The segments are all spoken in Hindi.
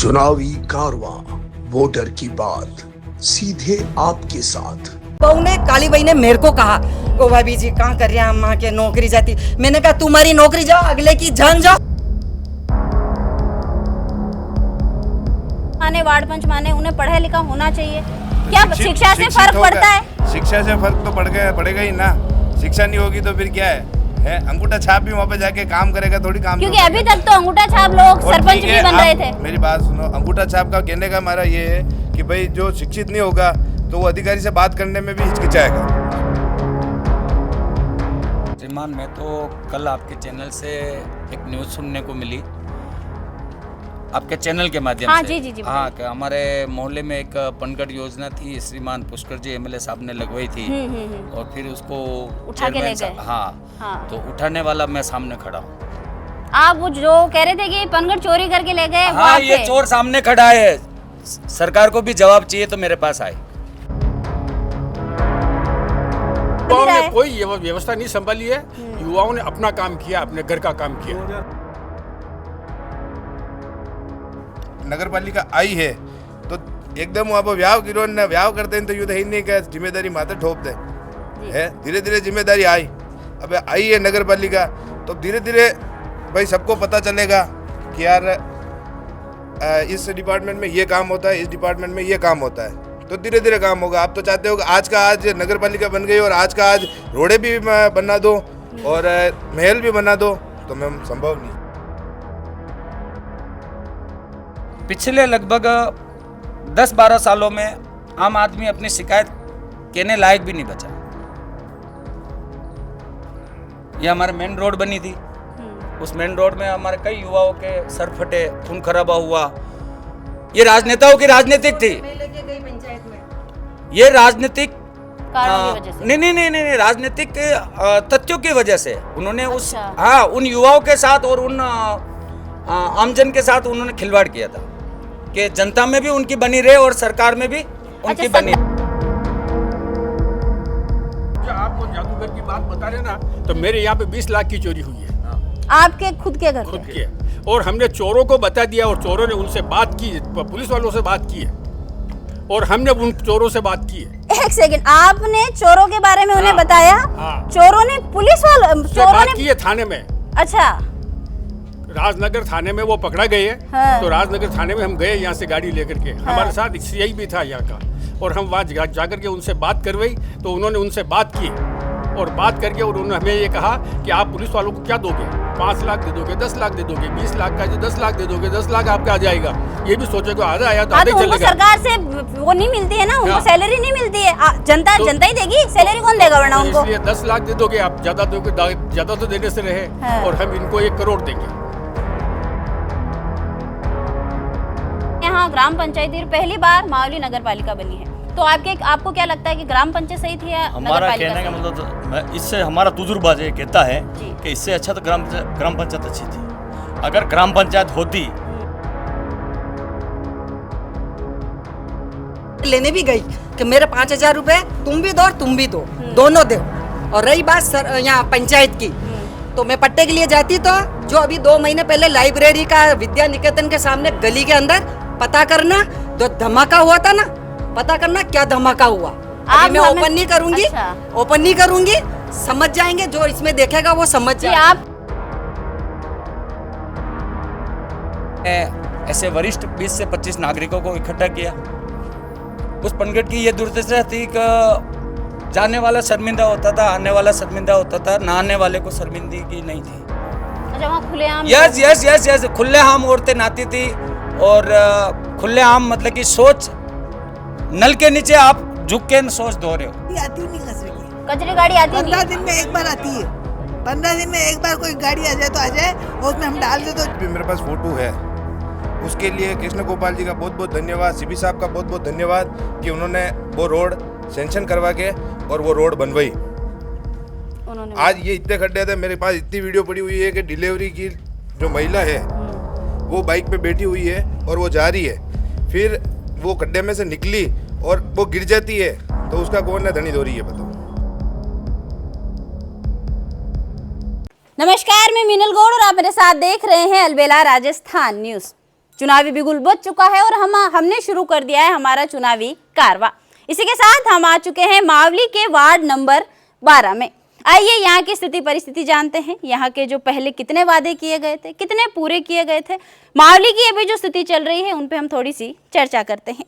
चुनावी कारवां, वोटर की बात सीधे आपके साथ। बहू ने काली बाई ने मेरे को कहा, ओ भाभी जी कहाँ कर रहे हैं माँ के नौकरी जाती। मैंने कहा तुम्हारी नौकरी जाओ, अगले की जान जाओ। माने वार्ड पंच माने उन्हें पढ़ा लिखा होना चाहिए। क्या शिक्षा से फर्क पड़ता है? शिक्षा से फर्क तो पड़ेगा ही ना। शिक्षा नहीं होगी तो फिर क्या है अंगूठा छाप भी वहाँ पे जाके काम करेगा थोड़ी काम। क्योंकि अभी तक तो अंगूठा छाप लोग सरपंच भी बन रहे थे। मेरी बात सुनो, अंगूठा छाप का कहने का हमारा ये है कि भाई जो शिक्षित नहीं होगा तो वो अधिकारी से बात करने में भी हिचकिचाएगा। श्रीमान, मैं तो कल आपके चैनल से एक न्यूज़ सुनने को मिली, आपके चैनल के माध्यम हाँ, से। जी, हाँ, कि हमारे मोहल्ले में एक पनगढ़ योजना थी, श्रीमान पुष्कर जी एमएलए साहब ने लगवाई थी। और फिर उसको उठा के ले गए। हाँ, तो उठाने वाला मैं सामने खड़ा हूँ। आप वो जो कह रहे थे कि पनगढ़ चोरी करके ले गए, हाँ, ये चोर सामने खड़ा है। सरकार को भी जवाब चाहिए तो मेरे पास आए। युवाओं ने कोई व्यवस्था नहीं संभाली है। युवाओं ने अपना काम किया, अपने घर का काम किया। नगर पालिका आई है तो एकदम वहाँ पर व्याव गिरोह व्याव करते हैं तो यूँ ही नहीं कहे जिम्मेदारी माथे ठोप दे है। धीरे धीरे जिम्मेदारी आई, अब आई है नगर पालिका तो धीरे धीरे भाई सबको पता चलेगा कि यार इस डिपार्टमेंट में ये काम होता है, इस डिपार्टमेंट में ये काम होता है, तो धीरे धीरे काम होगा। आप तो चाहते हो कि आज का आज नगर पालिका बन गई और आज का आज रोडे भी बना दो और महल भी बना दो, तो मैम संभव नहीं। पिछले लगभग 10-12 सालों में आम आदमी अपनी शिकायत कहने लायक भी नहीं बचा। ये हमारे मेन रोड बनी थी, उस मेन रोड में हमारे कई युवाओं के सर फटे, खून खराबा हुआ। ये राजनेताओं की राजनीतिक थी, ये राजनीतिक नहीं, राजनीतिक तथ्यों की वजह से उन्होंने उस उन युवाओं के साथ और उन आमजन के साथ उन्होंने खिलवाड़ किया था कि जनता में भी उनकी बनी रहे और सरकार में भी उनकी बनी। आपको जादूगर की बात बता रहे ना, तो मेरे यहाँ पे 20 लाख की चोरी हुई है। आपके खुद के घर? खुद के। और हमने चोरों को बता दिया और चोरों ने उनसे बात की, पुलिस वालों से बात की है और हमने उन चोरों से बात की है। एक सेकंड, आपने चोरों के बारे में उन्हें बताया? चोरों ने पुलिस वालों चोरों ने की है थाने में। अच्छा, राजनगर थाने में वो पकड़ा गए हैं। तो राजनगर थाने में हम गए यहाँ से गाड़ी लेकर के। हमारे साथ सीआई भी था यहाँ का और हम वहाँ जाकर के उनसे बात करवाई, तो उन्होंने उनसे बात की और बात करके और उन्होंने हमें ये कहा कि आप पुलिस वालों को क्या दोगे, 5 लाख दे दोगे, 10 लाख दे दोगे, 20 लाख का जो 10 लाख दे दोगे, 10 लाख आपका आ जाएगा। ये भी सोचे को आधा आया तो आधे चलेगा। सरकार से वो नहीं मिलती है ना, उनको सैलरी नहीं मिलती है, जनता ही देगी, सैलरी कौन देगा वरना उनको? इसलिए 10 लाख दे दोगे आप, ज्यादा तो देने से रहे और हम इनको 1 करोड़ देंगे। यहाँ ग्राम पंचायत पहली बार मावली नगर पालिका बनी है, तो आपको क्या लगता है कि ग्राम पंचायत सही थी या हमारा कहने का मतलब इससे हमारा तजुर्बा ये कहता है कि इससे अच्छा तो ग्राम पंचायत अच्छी थी। अगर ग्राम पंचायत होती लेने भी गई कि मेरे 5,000 रुपए तुम भी दो और तुम भी दो, दोनों दो। और रही बात यहाँ पंचायत की, तो मैं पट्टे के लिए जाती तो जो अभी 2 महीने पहले लाइब्रेरी का विद्या निकेतन के सामने गली के अंदर पता करना, जो धमाका हुआ था ना, पता करना क्या धमाका हुआ। अभी मैं ओपन नहीं करूंगी। ओपन नहीं करूंगी, समझ जाएंगे, जो इसमें देखेगा वो समझ जाएगा। ऐसे वरिष्ठ 20 से 25 नागरिकों को इकट्ठा किया। उस पनगढ़ की ये दुर्दशा थी कि जाने वाला शर्मिंदा होता था, आने वाला शर्मिंदा होता था, नहाने वाले को शर्मिंदगी नहीं थी। अच्छा, वहाँ खुलेआम? यस, खुलेआम औरतें नहाती थी और खुलेआम मतलब कि सोच नल के नीचे आप झुक के सोच धो रहे हो। आती नहीं कचरे गाड़ी आती नहीं। 15 दिन में एक बार आती है, 15 दिन में एक बार कोई गाड़ी आ जाए तो आ जाए और उसमें हम डाल दे। तो मेरे पास फोटो है, उसके लिए कृष्ण गोपाल जी का बहुत बहुत धन्यवाद, सीबी साहब का बहुत बहुत धन्यवाद कि उन्होंने वो रोड सेंक्शन करवा के और वो रोड बनवाई। आज ये इतने खड्डे थे, मेरे पास इतनी वीडियो पड़ी हुई है कि डिलीवरी की जो महिला है वो बाइक पे बैठी हुई है और वो जा रही है, फिर वो खड्डे में से निकली और वो गिर जाती है, तो उसका कौन है धनी धोरी है, बताओ। नमस्कार, मैं मीनल गौड़ और आप मेरे साथ देख रहे हैं अलबेला राजस्थान न्यूज। चुनावी बिगुल बज चुका है और हमने शुरू कर दिया है हमारा चुनावी कारवा। इसी के साथ हम आ चुके हैं मावली के वार्ड नंबर 12 में। आइए यहाँ की स्थिति परिस्थिति जानते हैं। यहाँ के जो पहले कितने वादे किए गए थे, कितने पूरे किए गए थे, मावली की अभी जो स्थिति चल रही है उन पे हम थोड़ी सी चर्चा करते हैं।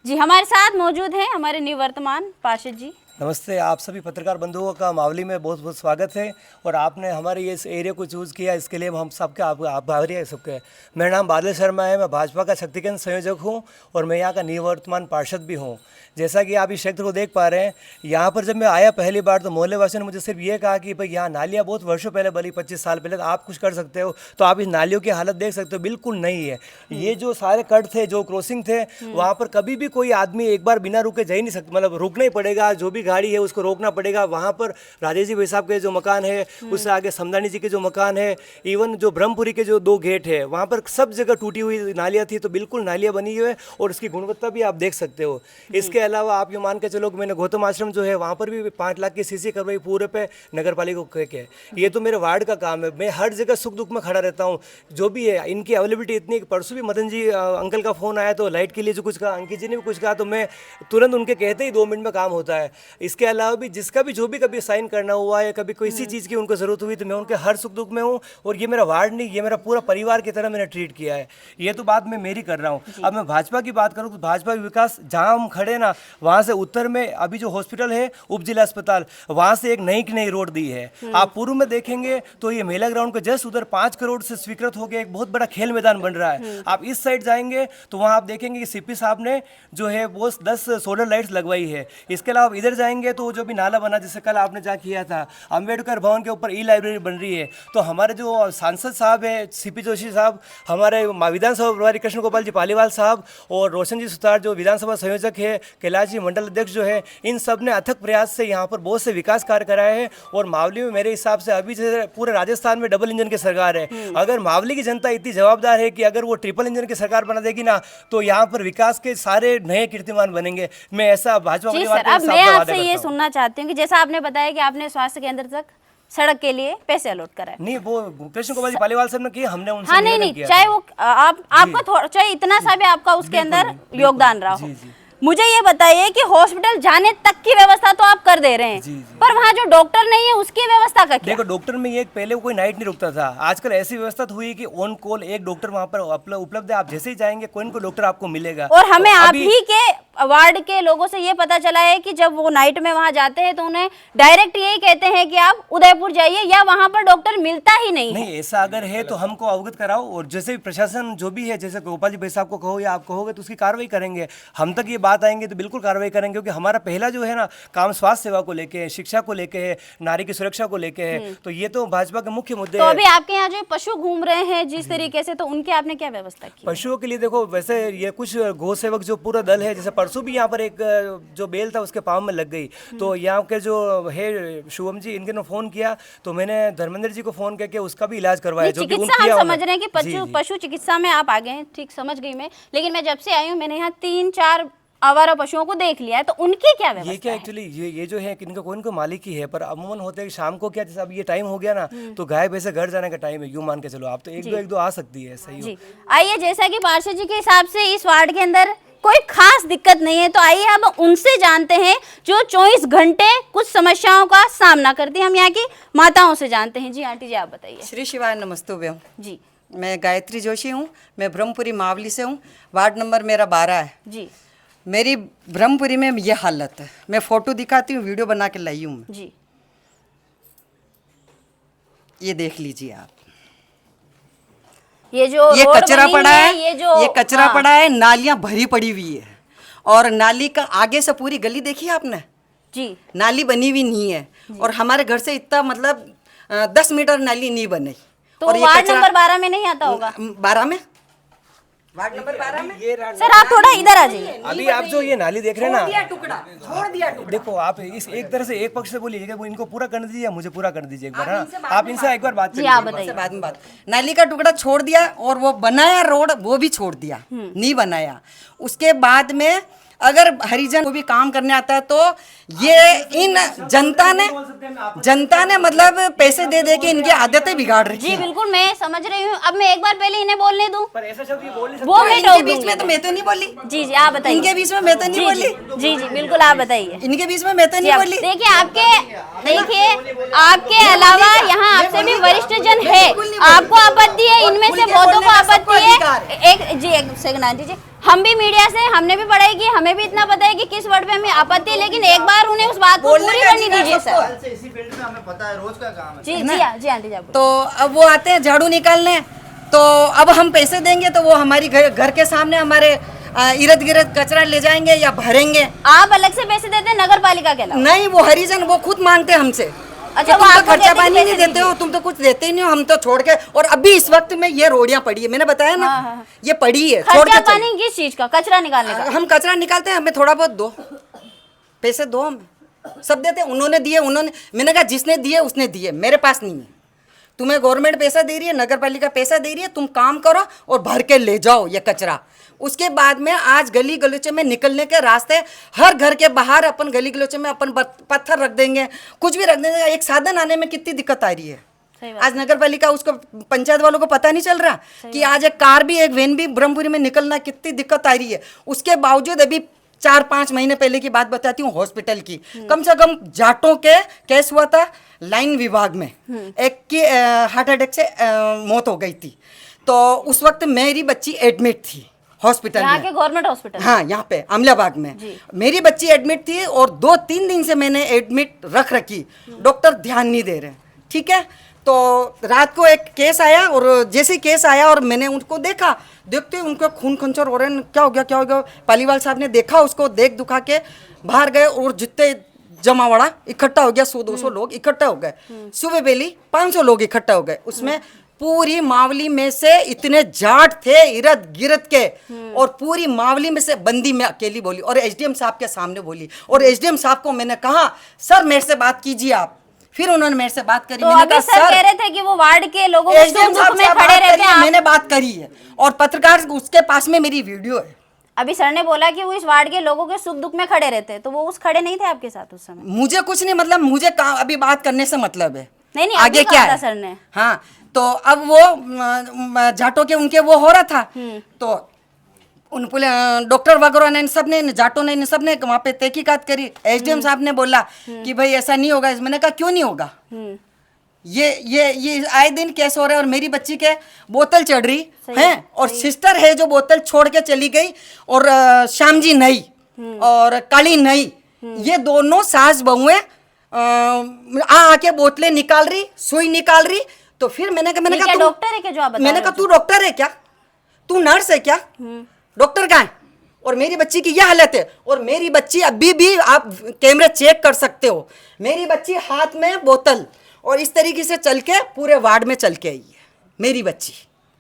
जी, हमारे साथ मौजूद हैं हमारे निवर्तमान पार्षद जी। नमस्ते, आप सभी पत्रकार बंधुओं का मावली में बहुत बहुत स्वागत है और आपने हमारे इस एरिया को चूज़ किया, इसके लिए हम सबके आभारी है सबके। मेरा नाम बादल शर्मा है, मैं भाजपा का शक्ति केंद्र संयोजक हूं और मैं यहाँ का निवर्तमान पार्षद भी हूं। जैसा कि आप इस क्षेत्र को देख पा रहे हैं, यहाँ पर जब मैं आया पहली बार तो मोहल्ले वासियों ने मुझे सिर्फ ये कहा कि भाई यहाँ नालियाँ बहुत वर्षों पहले बनी, 25 साल पहले, तो आप कुछ कर सकते हो। तो आप इस नालियों की हालत देख सकते हो, बिल्कुल नहीं है। ये जो सारे कट थे, जो क्रॉसिंग थे, वहाँ पर कभी भी कोई आदमी एक बार बिना रुके जा ही नहीं सकता, मतलब रुकना ही पड़ेगा, जो भी गाड़ी है उसको रोकना पड़ेगा। वहाँ पर राजेश जी भाई साहब के जो मकान है, उससे आगे समदानी जी के जो मकान है, इवन जो ब्रह्मपुरी के जो 2 गेट है, वहाँ पर सब जगह टूटी हुई नालियाँ थी। तो बिल्कुल नालियाँ बनी हुई है और इसकी गुणवत्ता भी आप देख सकते हो। इसके अलावा आप ये मान के चलो कि मैंने गौतम आश्रम जो है वहाँ पर भी 5 लाख की सीसी करवाई पूरे पे नगर पालिका को कह के। ये तो मेरे वार्ड का काम है, मैं हर जगह सुख दुख में खड़ा रहता हूँ। जो भी है इनकी अवेलेबिलिटी इतनी, परसों भी मदन जी अंकल का फ़ोन आया तो लाइट के लिए जो कुछ कहा, अंकित जी ने भी कुछ कहा, तो मैं तुरंत उनके कहते ही 2 मिनट में काम होता है। इसके अलावा भी जिसका भी जो भी कभी साइन करना हुआ या कभी किसी चीज़ की उनको ज़रूरत हुई तो मैं उनके हर सुख दुख में हूँ। और ये मेरा वार्ड नहीं, ये मेरा पूरा परिवार की तरह मैंने ट्रीट किया है। ये तो बात मैं मेरी कर रहा हूँ। अब मैं भाजपा की बात करूँ तो भाजपा विकास, जहाँ हम खड़े ना, वहाँ से उत्तर में अभी जो हॉस्पिटल है उप जिला अस्पताल, वहाँ से एक नई रोड दी है। आप पूर्व में देखेंगे तो ये मेला ग्राउंड के जस्ट उधर 5 करोड़ से स्वीकृत हो गया एक बहुत बड़ा खेल मैदान बन रहा है। आप इस साइड जाएंगे तो वहाँ आप देखेंगे कि सीपी साहब ने जो है वो 10 सोलर लाइट्स लगवाई है। इसके अलावा इधर जाएंगे तो जो भी नाला बना, जिससे कल आपने जा किया था, अम्बेडकर भवन के ऊपर ई लाइब्रेरी बन रही है। तो हमारे जो सांसद साहब है सीपी जोशी साहब, हमारे विधानसभा प्रभारी कृष्ण गोपाल जी पालीवाल साहब और रोशन जी सुतार जो विधानसभा संयोजक है, कैलाश जी मंडल अध्यक्ष जो है, इन सब ने अथक प्रयास से यहाँ पर बहुत से विकास कार्य कराए हैं। और मावली में मेरे हिसाब से अभी जैसे पूरे राजस्थान में डबल इंजन की सरकार है, अगर मावली की जनता इतनी जवाबदार है कि अगर वो ट्रिपल इंजन की सरकार बना देगी ना, तो यहाँ पर विकास के सारे नए कीर्तिमान बनेंगे। मैं ऐसा भाजपा जी सर, अब मैं आपसे ये सुनना चाहती हूँ कि जैसा आपने बताया कि आपने स्वास्थ्य केंद्र तक सड़क के लिए पैसे अलॉट कराए। नहीं, वो कृष्ण गोपाल जी पालीवाल साहब ने किया, हमने उनसे हाँ, नहीं, चाहे वो आपका चाहे इतना सा भी आपका उसके अंदर योगदान रहा हो। मुझे ये बताइए कि हॉस्पिटल जाने तक की व्यवस्था तो आप कर दे रहे हैं, पर वहाँ जो डॉक्टर नहीं है उसकी व्यवस्था का क्या? देखो, डॉक्टर में ये पहले कोई नाइट नहीं रुकता था, आजकल ऐसी व्यवस्था तो हुई कि ऑन कॉल एक डॉक्टर वहाँ पर उपलब्ध है। आप जैसे ही जाएंगे कोई न कोई डॉक्टर आपको मिलेगा। और हमें आप ही के वार्ड के लोगों से ये पता चला है कि जब वो नाइट में वहाँ जाते हैं तो उन्हें डायरेक्ट यही कहते हैं कि आप उदयपुर जाइए, या वहाँ पर डॉक्टर मिलता ही नहीं है। ऐसा अगर है तो हमको अवगत कराओ, और जैसे प्रशासन जो भी है, जैसे गोपाल जी भाई साहब को कहो या आप कहोगे तो उसकी कार्रवाई करेंगे। हम तक ये बात आएंगे तो बिल्कुल कार्रवाई करेंगे, क्योंकि हमारा पहला जो है ना काम स्वास्थ्य सेवा को लेके है, शिक्षा को लेके है, नारी की सुरक्षा को लेके है। तो ये तो भाजपा के मुख्य मुद्दे तो अभी आपके यहाँ जो पशु घूम रहे हैं जिस तरीके से, तो उनके आपने क्या व्यवस्था की? पशुओं के लिए देखो, वैसे ये कुछ गौ सेवक जो पूरा दल है, जैसे परसों भी यहाँ पर एक जो बेल था उसके पाँव में लग गई, तो यहाँ के जो है शुभम जी, इनके ने फोन किया तो मैंने धर्मेंद्र जी को फोन करके उसका भी इलाज करवाया। जो चिकित्सा हम समझ रहे हैं कि पशु चिकित्सा में आप आगे हैं, ठीक समझ गई मैं, लेकिन मैं जब से आई हूँ मैंने यहाँ 3-4 आवारा पशुओं को देख लिया है, तो उनकी क्या व्यवस्था? ये क्या एक्चुअली ये जो है इनका कोई इनको मालिक ही है, पर अमूमन होते हैं शाम को, क्या जैसे अब ये टाइम हो गया ना, तो गाय भैंसे घर जाने का टाइम है, यूं मान के चलो आप, तो एक दो आ सकती है। सही जी, आइए, जैसा कि पार्षद जी के हिसाब से इस वार्ड के अंदर कोई खास दिक्कत नहीं है, तो आइए हम उनसे जानते हैं जो 24 घंटे कुछ समस्याओं का सामना करती हैं। हम यहाँ की माताओं से जानते हैं। जी आंटी जी, आप बताइए। श्री शिवाय नमस्ते भैया जी। मैं गायत्री जोशी हूँ, मैं ब्रह्मपुरी मावली से हूँ, वार्ड नंबर मेरा 12 है जी। मेरी ब्रह्मपुरी में ये हालत है, मैं फोटो दिखाती हूँ, वीडियो बना के लाई हूँ जी। ये देख लीजिए आप, ये जो ये कचरा पड़ा है, ये कचरा पड़ा है, नालियां भरी पड़ी हुई है, और नाली का आगे से पूरी गली देखी आपने जी, नाली बनी हुई नहीं है, और हमारे घर से इतना मतलब 10 मीटर नाली नहीं बनी। तो वार्ड नंबर 12 में नहीं आता होगा? 12 में, वार्ड नंबर 12 में। सर आप थोड़ा इधर आ जाइए। अभी आप जो ये नाली देख रहे हैं ना, छोड़ दिया टुकड़ा। देखो आप इस एक तरह से एक पक्ष से बोलिएगा, वो इनको पूरा कर दीजिए, मुझे पूरा कर दीजिए एक बार, है आप इनसे एक बार बात जी, आप बताइए। बाद में बात, नाली का टुकड़ा छोड़ दिया, और वो बनाया रोड वो भी छोड़ दिया, नहीं बनाया। उसके बाद में अगर हरिजन को भी काम करने आता है तो ये इन जनता ने मतलब पैसे दे दे के इनकी आदतें बिगाड़ रही जी है। बिल्कुल मैं समझ रही हूँ। अब मैं एक बार पहले इन्हें बोलने दूं, पर ऐसा शब्द ये बोल नहीं वो मैं इनके टोक बीच में तो मैं तो नहीं बोली। जी जी आप बताइए। इनके बीच में मैं तो नहीं जी बोली। जी जी बिल्कुल आप बताइए। इनके बीच में मैं तो जी, नहीं आप- बोली। देखिए आपके अलावा यहाँ आपसे भी वरिष्ठ जन है, आपको आपत्ति है, इनमें से बहुतों को आपत्ति है। एक सेकंड आंटी जी, हम भी मीडिया से हमने भी पढ़ाई की, हमें भी इतना पता है कि किस वर्ड पे हमें आपत्ति है, लेकिन एक बार उन्हें उस बात को पूरी करनी दीजिए सर। इसी फील्ड में हमें पता है, रोज का काम है। जी जी आंटी जी आप तो अब वो आते हैं झाड़ू निकालने, तो अब हम पैसे देंगे तो वो हमारी घर के सामने हमारे इर्द गिर्द कचरा ले जाएंगे या भरेंगे। आप अलग से पैसे देते हैं नगर पालिका के अलावा? नहीं, वो हरिजन वो खुद मांगते हैं हमसे। अच्छा, तुम वो तो आपको खर्चा कहते हैं पानी कि नहीं पैसे देते हो, तुम तो कुछ देते ही नहीं हो, हम तो छोड़ के। और अभी इस वक्त में ये रोडियां पड़ी है, मैंने बताया ना। हाँ। ये पड़ी है, छोड़ खर्चा के चले। पानी किस चीज का? कचरा निकालने का? हम कचरा निकालते हैं, हमें थोड़ा बहुत दो, पैसे दो, हमें सब देते हैं। उन्होंने दिए, मैंने कहा जिसने दिए उसने दिए, मेरे पास नहीं है। तुम्हें गवर्नमेंट पैसा दे रही है, नगर पालिका पैसा दे रही है, तुम काम करो और भर के ले जाओ ये कचरा। उसके बाद में आज गली गलोचे में निकलने के रास्ते, हर घर के बाहर अपन गली गलोचे में अपन पत्थर रख देंगे, कुछ भी रख देंगे। एक साधन आने में कितनी दिक्कत आ रही है। आज नगर पालिका उसको पंचायत वालों को पता नहीं चल रहा कि आज एक कार भी एक वैन भी ब्रह्मपुरी में निकलना कितनी दिक्कत आ रही है। उसके बावजूद अभी 4-5 महीने पहले की बात बताती हूँ, हॉस्पिटल की कम से कम जाटों के केस हुआ था लाइन विभाग में, एक की हार्ट अटैक से मौत हो गई थी। तो उस वक्त मेरी बच्ची एडमिट थी हॉस्पिटल यहाँ में, के गवर्नमेंट हॉस्पिटल? हाँ, यहाँ पे अमलाबाग में मेरी बच्ची एडमिट थी और 2-3 दिन से मैंने एडमिट रख रखी, डॉक्टर ध्यान नहीं दे रहे। ठीक है, तो रात को एक केस आया और जैसे केस आया और मैंने उनको देखा, देखते उनको खून खंचर हो रहे हैं, क्या हो गया। पालीवाल साहब ने देखा उसको, देख दुखा के बाहर गए और जितने जमावड़ा इकट्ठा हो गया, 100-200 लोग इकट्ठा हो गए। सुबह बेली 500 लोग इकट्ठा हो गए। उसमें पूरी मावली में से इतने जाट थे इर्द गिर्द के, और पूरी मावली में से बंदी में अकेली बोली और एसडीएम साहब के सामने बोली। और एसडीएम साहब को मैंने कहा सर मेरे से बात कीजिए आप। फिर उन्होंने मेरे से बात करी। तो मैंने अभी कहा सर कह रहे थे कि वो वार्ड के लोगों के सुख दुख में खड़े रहते हैं। मैंने बात करी है और पत्रकार उसके पास में मेरी वीडियो है। अभी सर ने बोला कि वो इस वार्ड के लोगों के सुख दुख में खड़े रहते हैं, तो वो उस खड़े नहीं थे आपके साथ उस समय? मुझे कुछ नहीं, मतलब मुझे अभी बात करने से मतलब है। नहीं आगे क्या है सर ने? हाँ, तो अब वो जाटों के उनके वो हो रहा था, तो उन डॉक्टर वगैरह ने सब ने, जाटों ने, इन सब ने वहाँ पे तहकीकात करी। एसडीएम साहब ने बोला कि भाई ऐसा नहीं होगा। मैंने कहा क्यों नहीं होगा, ये आए दिन केस हो रहा है और मेरी बच्ची के बोतल चढ़ रही है और सिस्टर है जो बोतल छोड़ के चली गई, और श्याम जी नई और काली नई, ये दोनों सास बहुएं आके बोतलें निकाल रही, सुई निकाल रही। तो फिर मैंने कहा डॉक्टर है क्या जो आप बता रहे हो? मैंने कहा तू डॉक्टर है क्या, तू नर्स है क्या, डॉक्टर कहाँ है? और मेरी बच्ची की यह हालत है। और मेरी बच्ची अभी भी, आप कैमरे चेक कर सकते हो, मेरी बच्ची हाथ में बोतल और इस तरीके से चल के पूरे वार्ड में चल के आई है मेरी बच्ची।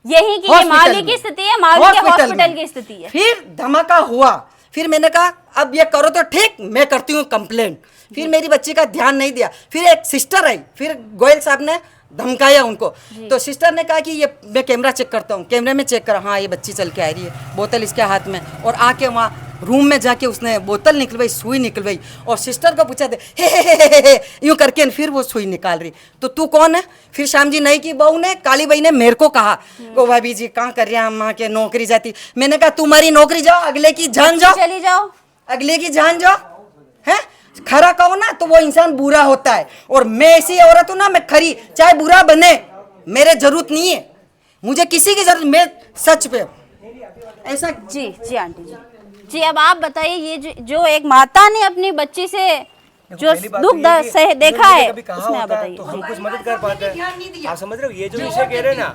यही की ये मावली की स्थिति है, मावली के हॉस्पिटल की स्थिति है। फिर धमाका हुआ, फिर मैंने कहा अब ये करो तो ठीक, मैं करती हूँ कंप्लेंट। फिर मेरी बच्ची का ध्यान नहीं दिया, फिर एक सिस्टर आई, फिर गोयल साहब ने धमकाया उनको। तो सिस्टर ने कहा कि ये मैं कैमरा चेक करता हूँ, कैमरे में चेक करा, हाँ ये बच्ची चल के आ रही है, बोतल इसके हाथ में। और आके वहाँ रूम में जाके उसने बोतल निकलवाई, सुई निकलवाई, और सिस्टर को पूछा हे यूँ करके फिर वो सुई निकाल रही। तो तू कौन है? फिर श्याम जी नई की बहू ने, काली बाई ने मेरे को कहा ओ भाभी जी कहाँ कर रहे हैं, माँ के नौकरी जाती। मैंने कहा तुम्हारी नौकरी जाओ, अगले की जान जाओ, चली जाओ, अगले की जान जाओ। है खरा कहो ना तो वो इंसान बुरा होता है, और मैं ऐसी औरत हूं ना, मैं खरी चाहे बुरा बने, मेरे जरूरत नहीं है, मुझे किसी की जरूरत, मैं सच पे ऐसा। जी आंटी जी अब आप बताइए, ये जो एक माता ने अपनी बच्ची से जो दुख देखा है, उसमें आप बताइए। तो हम कुछ मदद कर पाते हैं, आप समझ रहे हो? ये जो विषय कह रहे हैं ना,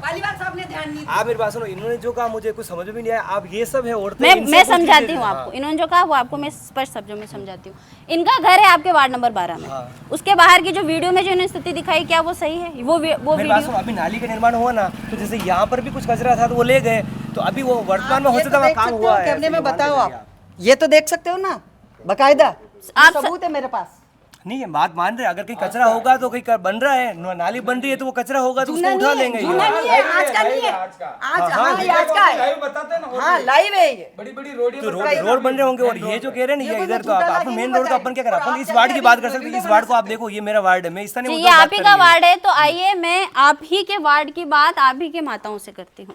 आप मेरी बात सुनो, इन्होंने जो कहा मुझे कुछ समझ में नहीं आया। आप ये सब है औरतें, मैं समझाती हूँ आपको, इन्होंने जो कहा वो आपको मैं स्पष्ट शब्दों में समझाती हूँ। इनका घर है आपके वार्ड नंबर 12 में, उसके बाहर की जो वीडियो में जो इन्होंने स्थिति दिखाई, क्या वो सही है? वो वीडियो अभी नाली का निर्माण हुआ ना, तो जैसे यहाँ पर भी कुछ कचरा था तो वो ले गए, तो अभी वो वर्तमान में हो सकता है काम हुआ है। कैमरे में बताओ आप, ये तो देख सकते हो ना, बकायदा आप सबूत है मेरे पास। नहीं है, बात मान रहे हैं। अगर कहीं कचरा होगा तो कहीं बन रहा है, नाली बन रही है तो वो कचरा होगा तो उसको उठा लेंगे। आज का नहीं है, आज का है, हाँ लाइव है ये। तो रोड बन रहे होंगे। और ये जो कह रहे हैं ना, ये इधर तो अपन मेन रोड का अपन क्या करें, अपन इस वार्ड की बात कर सकते हैं। इस वार्ड को आप देखो, ये मेरा वार्ड है, मैं इस तरह ये आप ही का वार्ड है, तो आइए मैं आप ही के वार्ड की बात आप ही के माताओं से करती हूँ।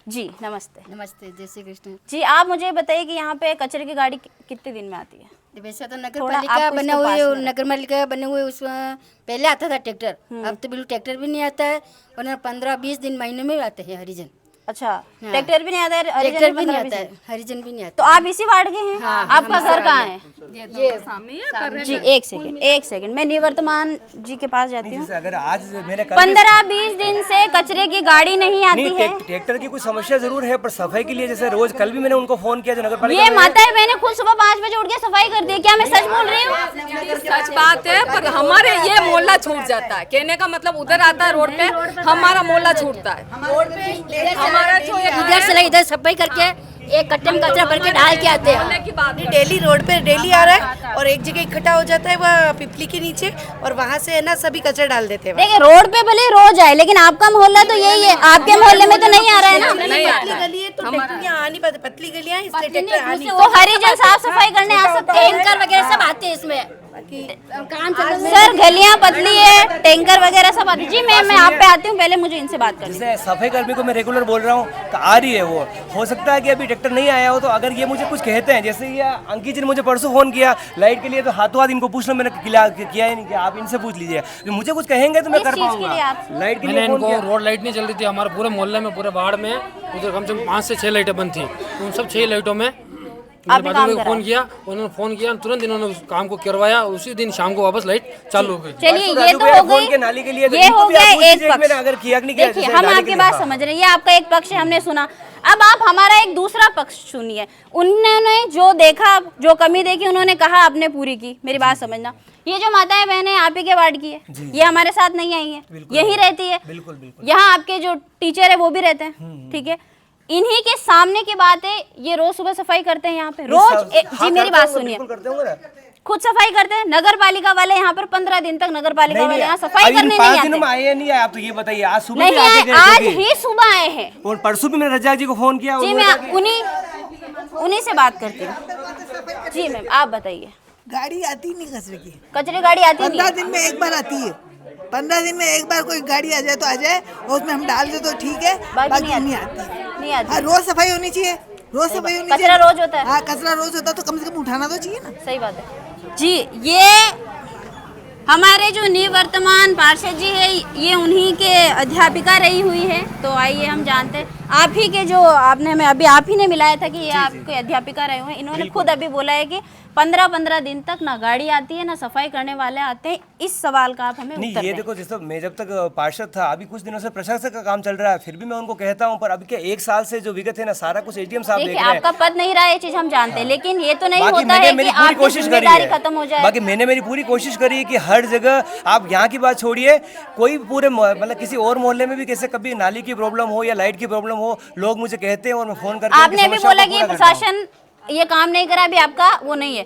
जी नमस्ते। नमस्ते, जय श्री कृष्ण। जी आप मुझे बताइए कि यहाँ पे कचरे की गाड़ी कितने दिन में आती है? वैसे तो नगर पालिका बने हुए, नगर पालिका बने हुए, उसमें पहले आता था ट्रैक्टर, अब तो बिल्कुल ट्रैक्टर भी नहीं आता है, और 15-20 दिन महीने में आते हैं हरिजन। अच्छा, ट्रैक्टर भी नहीं आता है, ट्रैक्टर भी नहीं आता है, हरिजन भी नहीं आता। तो आप इसी वार्ड के हैं? हाँ, आपका घर कहाँ है? ये सामने जी एक सेकंड मैं निवर्तमान जी के पास जाती हूँ। अगर आज मैंने 15-20 दिन से कचरे की गाड़ी नहीं आती है। ट्रैक्टर की कुछ समस्या जरूर है, पर सफाई के लिए जैसे रोज कल भी मैंने उनको फोन किया जो नगर पालिका ये माताएं मैंने खुद सुबह 5 बजे उठ के सफाई कर दी। क्या मैं सच बोल रही हूँ? सच बात है, पर हमारे ये मोहल्ला छूट जाता है। कहने का मतलब उधर आता है रोड पे, हमारा मोहल्ला छूटता है। हमारा इधर से इधर सफाई करके एक कट्टे में कचरा भर के डाल के आते हैं। डेली रोड पे डेली आ रहा है और एक जगह इकट्ठा हो जाता है वह पिपली के नीचे, और वहाँ से है ना सभी कचरा डाल देते हैं। देखिए रोड पे भले रोज आए, लेकिन आपका मोहल्ला तो यही है, आपके मोहल्ले में तो नहीं आ रहा है ना? पतली गली है तो ट्रैक्टर यहाँ आ नहीं पाते, पतली गलियाँ इसलिए ट्रैक्टर आ नहीं। वो हरिजन साफ सफाई करने आ सकते हैं, टैंकर वगैरह सब आते हैं इसमें, काम सर गलियां पतली है, टैंकर वगैरह सब आती है। जी मैं आप पे आती हूँ, पहले मुझे इनसे बात करनी है। जैसे सफाई कर्मी को मैं रेगुलर बोल रहा हूँ तो आ रही है वो, हो सकता है कि अभी ट्रैक्टर नहीं आया हो, तो अगर ये मुझे कुछ कहते हैं, जैसे ये अंकित जी ने मुझे परसों फोन किया लाइट के लिए, तो हाथों हाथ इनको पूछना मैंने किया ही नहीं कि आप इनसे पूछ लीजिए, मुझे कुछ कहेंगे तो मैं कर पाऊंगा। लाइट के लिए रोड लाइट नहीं चल रही थी हमारे पूरे मोहल्ले में, पूरे वार्ड में, उधर कम से कम 5 से 6 लाइटें बंद थी। उन सब 6 लाइटों में फोन किया, उन्होंने फोन किया, तुरंत इन्होंने उस काम को करवाया, उसी दिन शाम को वापस लाइट चालू हो गई। चलिए ये तो हो गई, नाली के लिए ये हो गया एक पक्ष। अगर किया नहीं किया, देखिए हम आपकी बात समझ रहे हैं, ये आपका एक पक्ष है, हमने सुना। अब आप हमारा एक दूसरा पक्ष सुनिए। उन्होंने जो देखा, जो कमी देखी, उन्होंने कहा आपने पूरी की। मेरी बात समझना, ये जो माताएं बहनें आप ही के वार्ड की है, ये हमारे साथ नहीं आई है, यही रहती है। यहाँ आपके जो टीचर है वो भी रहते हैं, ठीक है। इन्हीं के सामने की बात है, ये रोज सुबह सफाई करते हैं यहाँ पे रोज। जी मेरी बात सुनिए, खुद सफाई करते हैं। नगर पालिका वाले यहाँ पर 15 दिन तक नगर पालिका वाले यहाँ सफाई करने नहीं आते। आए नहीं आए, आप तो ये बताइए, आज सुबह नहीं आए, आज ही सुबह आए हैं। और परसों भी मैंने रज्जाक जी को फोन किया। जी मैं उन्हीं से बात करती हूँ। जी मैम आप बताइए। गाड़ी आती नहीं कचरे की, कचरे गाड़ी आती नहीं? 15 दिन में एक बार आती है। 15 दिन में एक बार कोई गाड़ी आ जाए तो आ जाए, और उसमें हम डाल दे तो ठीक है, बाकी नहीं आती। हाँ रोज सफाई होनी चाहिए, रोज सफाई होनी चाहिए। कचरा रोज होता है? हाँ कचरा रोज होता है, तो कम से कम उठाना तो चाहिए ना। सही बात है जी। ये हमारे जो निवर्तमान पार्षद जी है, ये उन्हीं के अध्यापिका रही हुई है। तो आइए हम जानते हैं, आप ही के जो आपने हमें अभी आप ही ने मिलाया था कि ये आपके अध्यापिका रहे हुए हैं। इन्होंने खुद अभी बोला है कि 15-15 दिन तक ना गाड़ी आती है, ना सफाई करने वाले आते हैं। इस सवाल का आप हमें नहीं, उत्तर ये दें। देखो, जैसे मैं जब तक पार्षद था, अभी कुछ दिनों से प्रशासक का काम चल रहा है, फिर भी मैं उनको कहता हूँ, पर अभी के 1 साल से जो विगत है ना, सारा कुछ एडीएम साहब देख रहे हैं। आपका पद नहीं रहा, ये चीज हम जानते हैं, लेकिन ये तो नहीं होता है कि आपकी कोशिश जिम्मेदारी खत्म हो जाए। बाकी मैंने मेरी पूरी कोशिश करी कि हर जगह, आप यहाँ की बात छोड़िए, कोई पूरे मतलब किसी और मोहल्ले में भी कैसे कभी नाली की प्रॉब्लम हो या लाइट की प्रॉब्लम हो, लोग मुझे कहते हैं और मैं फोन करके आपने भी बोला कि प्रशासन ये काम नहीं करा, अभी आपका वो नहीं है।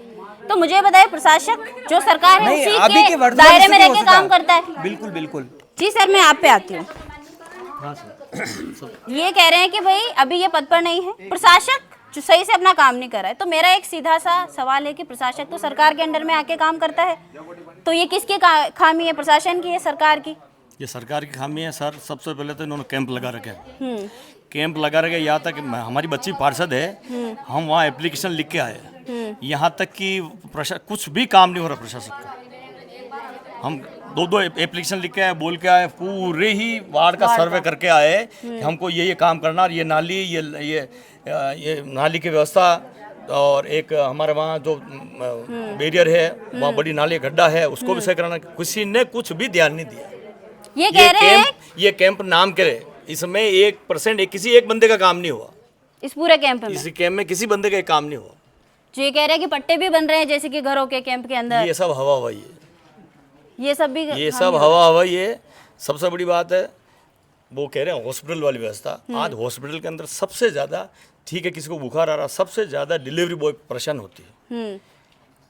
तो मुझे बताइए, प्रशासक जो सरकार है उसी के दायरे में रह के काम करता है। बिल्कुल बिल्कुल। जी सर मैं आप पे आती हूँ। ये कह रहे हैं कि भाई अभी ये पद पर नहीं है, प्रशासक जो सही से अपना काम नहीं कर रहा है। तो मेरा एक सीधा सा सवाल है कि प्रशासक तो सरकार के अंडर में आके काम करता है, तो ये किसकी खामी है, प्रशासन की है, सरकार की? ये सरकार की खामी है सर। सबसे पहले तो इन्होंने कैंप लगा रखे हैं, कैंप लगा रखे। यहाँ तक हमारी बच्ची पार्षद है, हम वहाँ एप्लीकेशन लिख के आए, यहाँ तक कि कुछ भी काम नहीं हो रहा प्रशासक का। हम 2-2 एप्लीकेशन लिख के आए, बोल के आए, पूरे ही वार्ड का सर्वे करके आए कि हमको ये काम करना, और ये नाली, ये नाली की व्यवस्था, और एक हमारे वहाँ जो बैरियर है वहाँ बड़ी नाली गड्ढा है, उसको भी सही कराना। किसी ने कुछ भी ध्यान नहीं दिया। ये कह रहे हैं ये कैंप नाम करे, इसमें 1% किसी एक बंदे का काम नहीं हुआ। इस पूरे कैंप में, इस कैंप में किसी बंदे का काम नहीं हुआ। जो ये कह रहे हैं कि पट्टे भी बन रहे हैं जैसे कि घरों के कैंप के अंदर, ये सब हवा हवाई है, ये सब भी ये सब हवा हवाई है। सबसे बड़ी बात है, वो कह रहे हैं हॉस्पिटल वाली व्यवस्था। आज हॉस्पिटल के अंदर सबसे ज़्यादा, ठीक है किसी को बुखार आ रहा, सबसे ज़्यादा डिलीवरी बॉय परेशान होती है।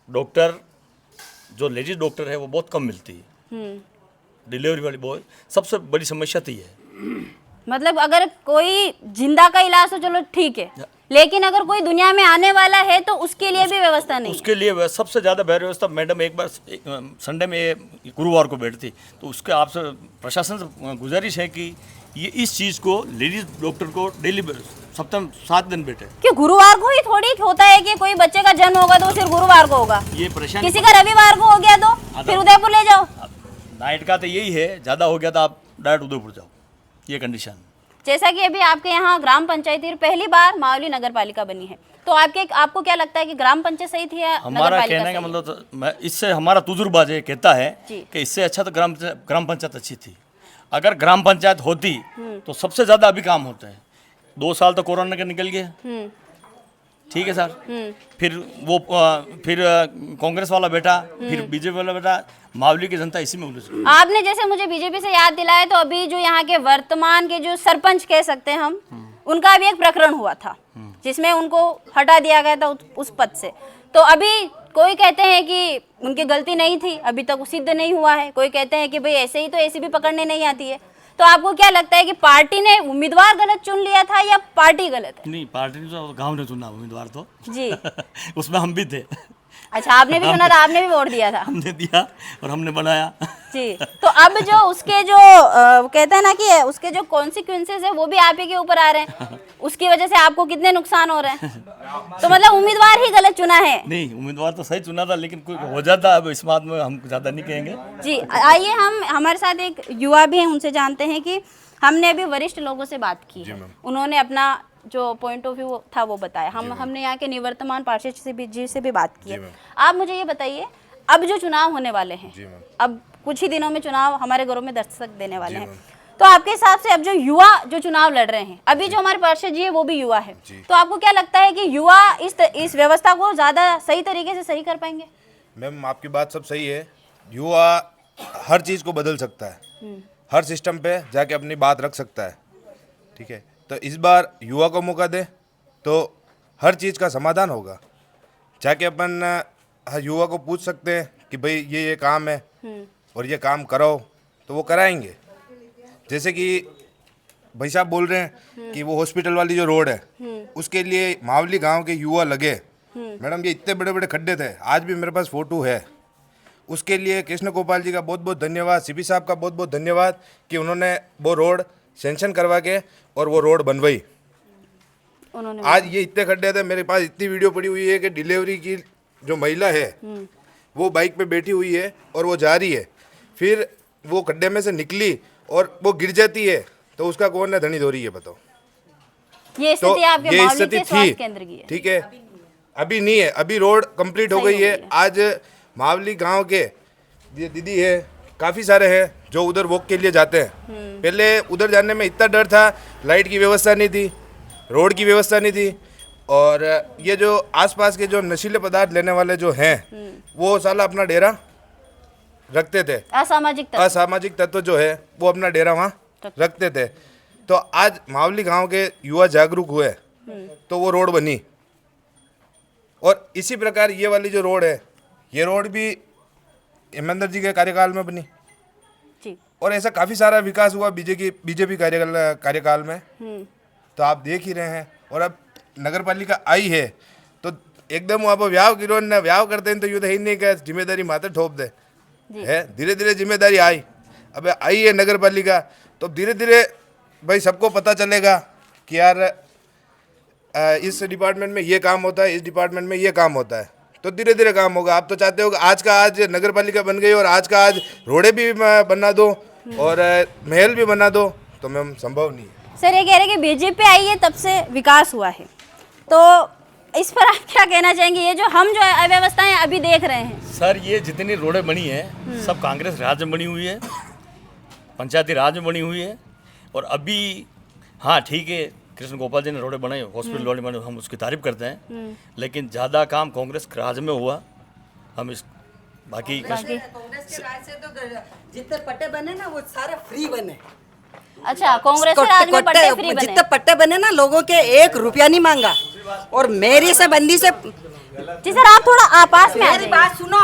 डॉक्टर जो लेडीज डॉक्टर है वो बहुत कम मिलती है। डिलीवरी वाली बहुत सबसे बड़ी समस्या तो ये है। मतलब अगर कोई जिंदा का इलाज तो चलो ठीक है, लेकिन अगर कोई दुनिया में आने वाला है तो उसके लिए भी व्यवस्था नहीं उसके लिए सबसे ज़्यादा व्यवस्था मैडम एक बार संडे में गुरुवार को बैठती, तो उसके आपसे प्रशासन से गुजारिश है कि ये इस चीज़ को लेडीज डॉक्टर को डेली सप्ताह में 7 दिन बैठे। क्यों गुरुवार को ही थोड़ी होता है कि कोई बच्चे का जन्म होगा तो सिर्फ गुरुवार को होगा, ये परेशानी किसी का रविवार को हो गया तो फिर उदयपुर ले जाओ। नाइट का तो यही है, ज़्यादा हो गया तो आप डायरेक्ट उदयपुर जाओ, ये कंडीशन। जैसा कि अभी आपके यहाँ ग्राम पंचायती पहली बार मावली नगर पालिका बनी है, तो आपको क्या लगता है कि ग्राम पंचायत सही थी या हमारा कहने का मतलब तो मैं इससे हमारा तजुर्बा ये कहता है कि इससे अच्छा तो ग्राम पंचायत अच्छी थी। अगर ग्राम पंचायत होती तो सबसे ज़्यादा अभी काम होता है। 2 साल तो कोरोना के निकल गया, ठीक है सर, फिर कांग्रेस वाला बेटा, फिर बीजेपी वाला बेटा, मावली की जनता इसी में उलझ गई। आपने जैसे मुझे बीजेपी से याद दिलाया, तो अभी जो यहाँ के वर्तमान के जो सरपंच कह सकते हैं हम, उनका भी एक प्रकरण हुआ था जिसमें उनको हटा दिया गया था उस पद से। तो अभी कोई कहते हैं कि उनकी गलती नहीं थी, अभी तक वो सिद्ध नहीं हुआ है। कोई कहते हैं कि भाई ऐसे ही तो ऐसी भी पकड़ने नहीं आती है। तो आपको क्या लगता है कि पार्टी ने उम्मीदवार गलत चुन लिया था या पार्टी गलत है? नहीं, पार्टी ने तो गांव ने चुना उम्मीदवार तो जी उसमें हम भी थे। अच्छा, आपने भी चुना था, आपने भी वोट दिया था? हमने दिया और हमने बनाया। जी, तो अब जो उसके जो कहते हैं ना कि उसके जो कॉन्सिक्वेंसेस है वो भी आप ही के ऊपर आ रहे हैं, उसकी वजह से आपको कितने नुकसान हो रहे हैं। तो मतलब उम्मीदवार ही गलत चुना है? नहीं, उम्मीदवार तो सही चुना था, लेकिन कोई हो जाता, अब इस बात में हम ज्यादा नहीं कहेंगे। जी, आइए हम हमारे साथ एक युवा भी हैं, उनसे जानते हैं कि हमने अभी वरिष्ठ लोगों से बात की है, उन्होंने अपना जो पॉइंट ऑफ व्यू था वो बताया। हमने यहाँ के निवर्तमान पार्षद से भी बात की है। आप मुझे ये बताइए, अब जो चुनाव होने वाले हैं, अब कुछ ही दिनों में चुनाव हमारे घरों में दस्तक देने वाले हैं, तो आपके हिसाब से अब जो युवा जो चुनाव लड़ रहे हैं, अभी जो हमारे पार्षद जी है वो भी युवा है, तो आपको क्या लगता है कि युवा इस व्यवस्था को ज्यादा सही तरीके से सही कर पाएंगे? मैम, आपकी बात सब सही है। युवा हर चीज़ को बदल सकता है, हर सिस्टम पे जाके अपनी बात रख सकता है, ठीक है। तो इस बार युवा को मौका दे तो हर चीज़ का समाधान होगा। जाके अपन युवा को पूछ सकते हैं कि भाई ये काम है और ये काम कराओ, तो वो कराएंगे। जैसे कि भाई साहब बोल रहे हैं कि वो हॉस्पिटल वाली जो रोड है उसके लिए मावली गांव के युवा लगे। मैडम, ये इतने बड़े बड़े खड्डे थे, आज भी मेरे पास फोटो है। उसके लिए कृष्ण गोपाल जी का बहुत बहुत धन्यवाद, सीपी साहब का बहुत बहुत धन्यवाद कि उन्होंने वो रोड सेंक्शन करवा के और वो रोड बनवाई। आज ये इतने खड्डे थे, मेरे पास इतनी वीडियो पड़ी हुई है कि डिलीवरी की जो महिला है वो बाइक पे बैठी हुई है और वो जा रही है, फिर वो खड्डे में से निकली और वो गिर जाती है, तो उसका कौन है धनी धोरी है, बताओ। ये स्थिति आपके मावली के स्वास्थ्य केंद्र की है? ठीक है, अभी नहीं है, अभी रोड कंप्लीट हो गई है। आज मावली गांव के ये दीदी है, काफ़ी सारे हैं जो उधर वॉक के लिए जाते हैं। पहले उधर जाने में इतना डर था, लाइट की व्यवस्था नहीं थी, रोड की व्यवस्था नहीं थी, और ये जो आसपास के जो नशीले पदार्थ लेने वाले जो हैं वो साला अपना डेरा रखते थे। असामाजिक तत्व जो है वो अपना डेरा वहाँ रखते थे। तो आज मावली गांव के युवा जागरूक हुए तो वो रोड बनी। और इसी प्रकार ये वाली जो रोड है, ये रोड भी हेमेंद्र जी के कार्यकाल में बनी। और ऐसा काफ़ी सारा विकास हुआ बीजेपी कार्यकाल में, तो आप देख ही रहे हैं। और अब नगर पालिका आई है तो एकदम वहाँ पर व्याव करते हैं, तो यूँ तो ही नहीं कह जिम्मेदारी माथे ठोप दे है। धीरे धीरे जिम्मेदारी आई, अब आई है नगर पालिका, तो धीरे धीरे भाई सबको पता चलेगा कि यार इस डिपार्टमेंट में ये काम होता है, इस डिपार्टमेंट में ये काम होता है, तो धीरे धीरे काम होगा। आप तो चाहते हो कि आज का आज नगर पालिका बन गई और आज का आज रोडे भी बना दो और महल भी बना दो, तो मैम संभव नहीं है। सर, ये कह रहे हैं कि बीजेपी आई है तब से विकास हुआ है, तो इस पर आप क्या कहना चाहेंगे? ये जो हम जो अव्यवस्थाएं अभी देख रहे हैं सर, ये जितनी रोडें बनी है सब कांग्रेस राज में बनी हुई है, पंचायती राज में बनी हुई है। और अभी हाँ ठीक है, कृष्ण गोपाल जी ने रोडें बनाई, हॉस्पिटल वाले बने, हम उसकी तारीफ करते हैं, लेकिन ज़्यादा काम कांग्रेस राज में हुआ। हम इस बाकी कांग्रेस के राज से तो जितने पट्टे बने ना वो सारे फ्री बने। अच्छा, कांग्रेस के राज में पट्टे फ्री बने? जितने पट्टे बने ना, लोगों के 1 रुपया नहीं मांगा। और मेरी से बंदी से जी सर, आप थोड़ा पास में आ मेरी जाइए। बात सुनो,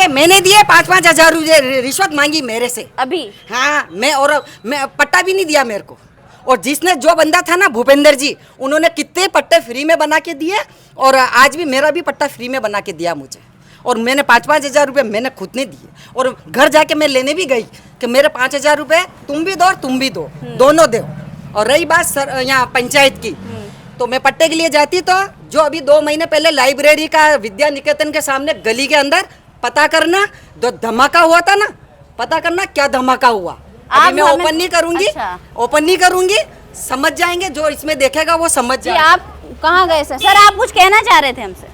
मैंने दिए 5-5 हजार रिश्वत मांगी मेरे से अभी हाँ, मैं पट्टा भी नहीं दिया मेरे को। और जिसने जो बंदा था ना भूपेंद्र जी, उन्होंने कितने पट्टे फ्री में बना के दिए और आज भी मेरा भी पट्टा फ्री में बना के दिया मुझे। और मैंने 5-5 हजार रुपये मैंने खुद ने दिए और घर जाके मैं लेने भी गई कि मेरे 5 हजार रुपये तुम भी दो और तुम भी दो, दोनों दो। और रही बात सर यहाँ पंचायत की, तो मैं पट्टे के लिए जाती तो जो अभी 2 महीने पहले लाइब्रेरी का विद्या निकेतन के सामने गली के अंदर पता करना, जो धमाका हुआ था ना, पता करना क्या धमाका हुआ। आप अभी मैं हमें- ओपन नहीं करूंगी, अच्छा। ओपन नहीं करूंगी, समझ जाएंगे जो इसमें देखेगा वो समझ जी, जाएगा। आप कहाँ गए सर? सर आप कुछ कहना चाह रहे थे हमसे?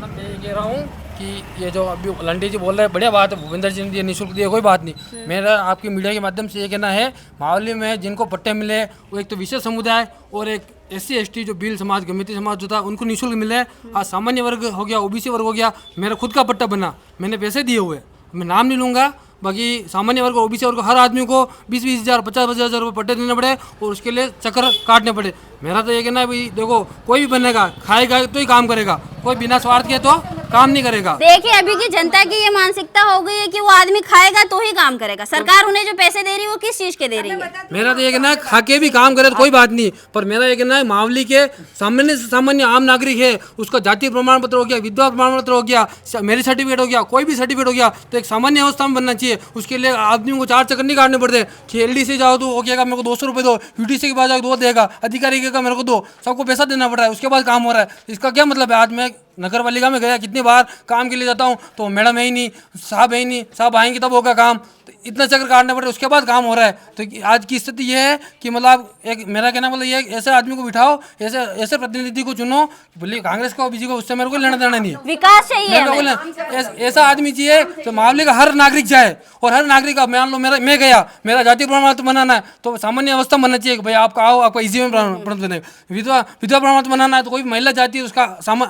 मैं ये कह रहा हूँ कि ये जो अभी लंडी जी बोल रहे हैं बढ़िया बात है, भूपेंद्र जी ने दिए निःशुल्क दिए, कोई बात नहीं। मेरा आपकी मीडिया के माध्यम से ये कहना है, मावली में जिनको पट्टे मिले वो एक तो विशेष समुदाय और एक SC/ST जो भील समाज गमिती समाज जो था उनको निःशुल्क मिले। आज सामान्य वर्ग हो गया, OBC वर्ग हो गया, मेरा खुद का पट्टा बना, मैंने पैसे दिए हुए, मैं नाम नहीं लूँगा। बाकी सामान्य वर्ग OBC वर्ग हर आदमी को 20-20 हज़ार 50-50 हज़ार रुपये पट्टे देने पड़े और उसके लिए चक्कर काटने पड़े। मेरा तो ये कहना है भाई देखो, कोई भी बनेगा खाएगा तो ही काम करेगा, कोई बिना स्वार्थ के तो काम नहीं करेगा। देखिए अभी की जनता की ये मानसिकता हो गई है कि वो आदमी खाएगा तो ही काम करेगा। सरकार उन्हें जो पैसे दे रही है वो किस चीज के दे रही है? मेरा तो ये कहना है खा के भी काम करे तो कोई बात नहीं, पर मेरा ये कहना है मावली के सामान्य से सामान्य आम नागरिक है, उसका जातीय प्रमाण पत्र हो गया, विधवा प्रमाण पत्र हो गया, मेरिट सर्टिफिकेट हो गया, कोई भी सर्टिफिकेट हो गया, तो एक सामान्य अवस्था में बनना चाहिए। उसके लिए आदमी को 4 चक्कर नहीं काटने पड़ते कि LDC जाओ तो वो कहेगा मेरे को 200 रुपये दो, UTC के पास जाओ तो वो देगा, अधिकारी कहेगा मेरे को दो, सबको पैसा देना पड़ रहा है, उसके बाद काम हो रहा है। इसका क्या मतलब है? आज मैं नगर पालिका में गया, कितनी बार काम के लिए जाता हूँ तो मैडम है ही नहीं, साहब है ही नहीं, साहब आएंगे तब होगा काम, तो इतना चक्कर काटने पड़े उसके बाद काम हो रहा है। तो आज की स्थिति ये है कि मतलब एक मेरा कहना मतलब ये है, ऐसे आदमी को बिठाओ, ऐसे प्रतिनिधि को चुनो, बोलिए कांग्रेस का OBC को, उससे मेरे को लेना देना नहीं है। विकास चाहिए हमें। ऐसा आदमी चाहिए तो मामले का हर नागरिक जाए और हर नागरिक का, मान लो मैं गया, मेरा जातीय प्रमाण पत्र बनाना है तो सामान्य अवस्था बनना चाहिए कि भाई आपका आओ, आपका इजी में प्रमाण पत्र बनेगा। विधवा प्रमाण पत्र बनाना है तो कोई भी महिला जाती है उसका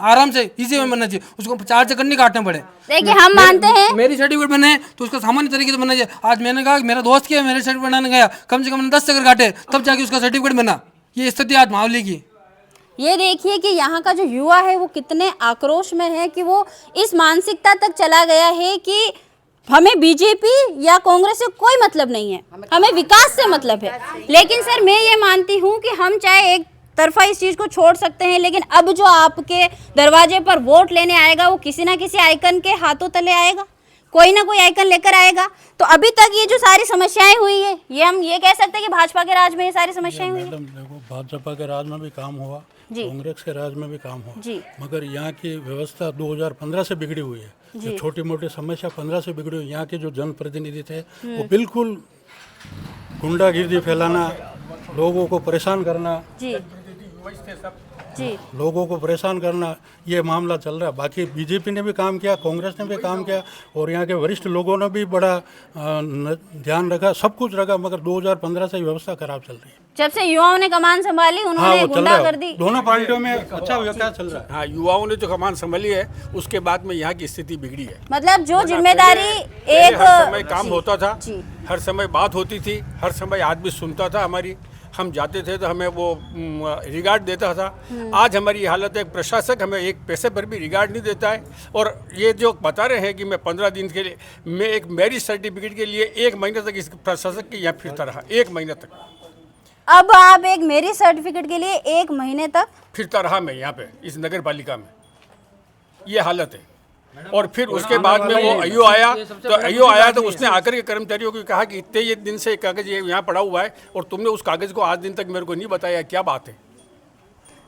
आराम से इजी में बनना चाहिए, उसको 4 चक्कर नहीं काटने पड़े। देखिए हम मानते हैं मेरी सर्टिफिकेट बने तो उसका सामान्य तरीके से बनना चाहिए। आज मैंने कहा कि मेरा दोस्त के मेरे सर्टिफिकेट बनाने गया, कम से कम 10 चक्कर काटे तब जाके उसका सर्टिफिकेट बना। ये स्थिति आज मावली की। ये देखिए कि यहाँ का जो युवा है वो कितने आक्रोश में है कि वो इस मानसिकता तक चला गया है कि हमें BJP या कांग्रेस से कोई मतलब नहीं है, हमें विकास से मतलब है। लेकिन सर मैं ये मानती हूँ कि हम चाहे एक तरफा इस चीज़ को छोड़ सकते हैं, लेकिन अब जो आपके दरवाजे पर वोट लेने आएगा वो किसी ना किसी आइकन के हाथों तले आएगा, कोई ना कोई आइकन लेकर आएगा। तो अभी तक ये जो सारी समस्याएं हुई है, ये हम ये कह सकते हैं कि भाजपा के राज में ये सारी समस्याएं हुई है। देखो, भाजपा के राज में भी काम हुआ, कांग्रेस के राज में भी काम हुआ जी। मगर यहाँ की व्यवस्था 2015 से बिगड़ी हुई है। जो छोटी मोटी समस्या 15 से बिगड़ी हुई। यहाँ के जो जनप्रतिनिधि थे वो बिल्कुल गुंडागिर्दी फैलाना, लोगों को परेशान करना, जी लोगों को परेशान करना, ये मामला चल रहा है। बाकी BJP ने भी काम किया, कांग्रेस ने भी काम किया और यहाँ के वरिष्ठ लोगों ने भी बड़ा ध्यान रखा, सब कुछ रखा, मगर 2015 से व्यवस्था खराब चल रही है। जब से युवाओं ने कमान संभाली उन्होंने गुंडागर्दी, दोनों पार्टियों में अच्छा व्यवस्था चल रहा है। हाँ, युवाओं ने जो कमान संभाली है उसके बाद में यहाँ की स्थिति बिगड़ी है। मतलब जो जिम्मेदारी एक हर समय काम होता था, हर समय बात होती थी, हर समय आदमी सुनता था हमारी, हम जाते थे तो हमें वो रिगार्ड देता था। आज हमारी हालत है, प्रशासक हमें एक पैसे पर भी रिगार्ड नहीं देता है। और ये जो बता रहे हैं कि मैं 15 दिन के लिए, मैं एक मैरिज सर्टिफिकेट के लिए 1 महीने तक इस प्रशासक के यहाँ फिरता रहा, 1 महीने तक। अब आप एक मैरिज सर्टिफिकेट के लिए 1 महीने तक फिरता रहा मैं यहाँ पे इस नगर पालिका में, ये हालत है। और फिर उसके बाद में वो अयो आया तो उसने आकर के कर्मचारियों को कहा कि इतने ये दिन से कागज ये यहाँ पड़ा हुआ है और तुमने उस कागज को आज दिन तक मेरे को नहीं बताया, क्या बात है?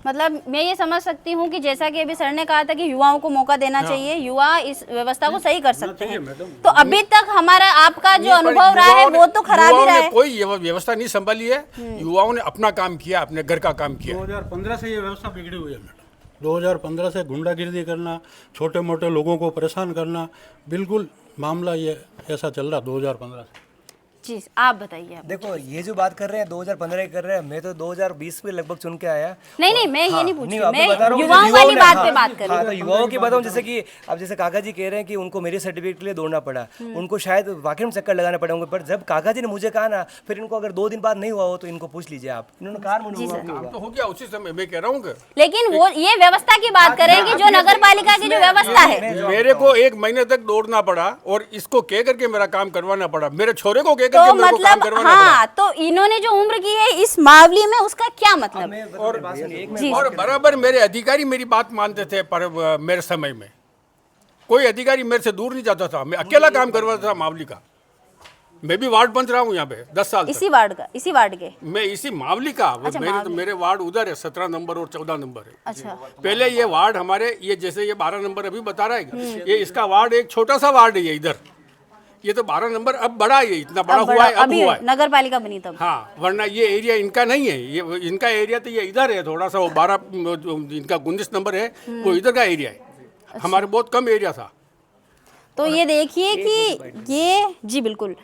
मतलब मैं ये समझ सकती हूँ कि जैसा कि अभी सर ने कहा था कि युवाओं को मौका देना चाहिए, युवा इस व्यवस्था को सही कर सकते हैं। तो अभी तक हमारा आपका जो अनुभव रहा है वो तो खराब ही रहा है। कोई व्यवस्था नहीं संभाली है, युवाओं ने अपना काम किया, अपने घर का काम किया। 2015 से ये व्यवस्था बिगड़ी हुई है मैडम। 2015 से गुंडागिर्दी करना, छोटे मोटे लोगों को परेशान करना, बिल्कुल मामला ये ऐसा चल रहा 2015 से। जी आप बताइए आप। देखो ये जो बात कर रहे हैं 2015 की कर रहे हैं, मैं तो 2020 में लगभग चुन के आया। नहीं मैं ये नहीं पूछ रही, आपको मैं बता रहा हूँ, युवाओं वाली बात पे बात कर रही हाँ, हूँ। तो युवाओं की बताऊँ, जैसे कि अब जैसे काका जी कह रहे हैं कि उनको मेरे सर्टिफिकेट के लिए दौड़ना पड़ा, उनको शायद वाकई में चक्कर लगाना पड़े होंगे, पर जब काका जी ने मुझे कहा ना, फिर इनको अगर 2 दिन बाद नहीं हुआ हो तो इनको पूछ लीजिए आप, इन्होंने कहा तो हो गया उसी समय, मैं कह रहा हूँ। लेकिन वो ये व्यवस्था की बात करेंगे जो नगर पालिका की जो व्यवस्था है। मेरे को 1 महीने तक दौड़ना पड़ा और इसको कह करके मेरा काम करवाना पड़ा, मेरे छोरे को कह तो करके मेरे को काम मतलब करवाना हाँ, तो इन्होंने जो उम्र की है इस मावली में, उसका क्या मतलब? और बराबर मेरे अधिकारी मेरी बात मानते थे, पर मेरे समय में कोई अधिकारी मेरे से दूर नहीं जाता था, मैं अकेला काम करवाता था मावली का। मैं भी वार्ड पंच रहा हूँ यहाँ पे 10 साल इसी वार्ड के मैं इसी मावली का। अच्छा, मेरे वार्ड उधर है, 17 नंबर और 14 नंबर है। अच्छा। पहले ये वार्ड हमारे, ये जैसे ये 12 नंबर अभी बता रहा है, ये इसका वार्ड एक छोटा सा वार्ड है ये इधर, ये तो 12 नंबर अब बड़ा है, इतना बड़ा हुआ है, अब हुआ है, नगर पालिका बनी तब। हाँ, वरना ये एरिया इनका नहीं है, ये इनका एरिया तो ये इधर है थोड़ा सा, वो 12 इनका 19 नंबर है, वो इधर का एरिया है। हमारे बहुत कम एरिया था। तो ये देखिए कि ये जी बिल्कुल,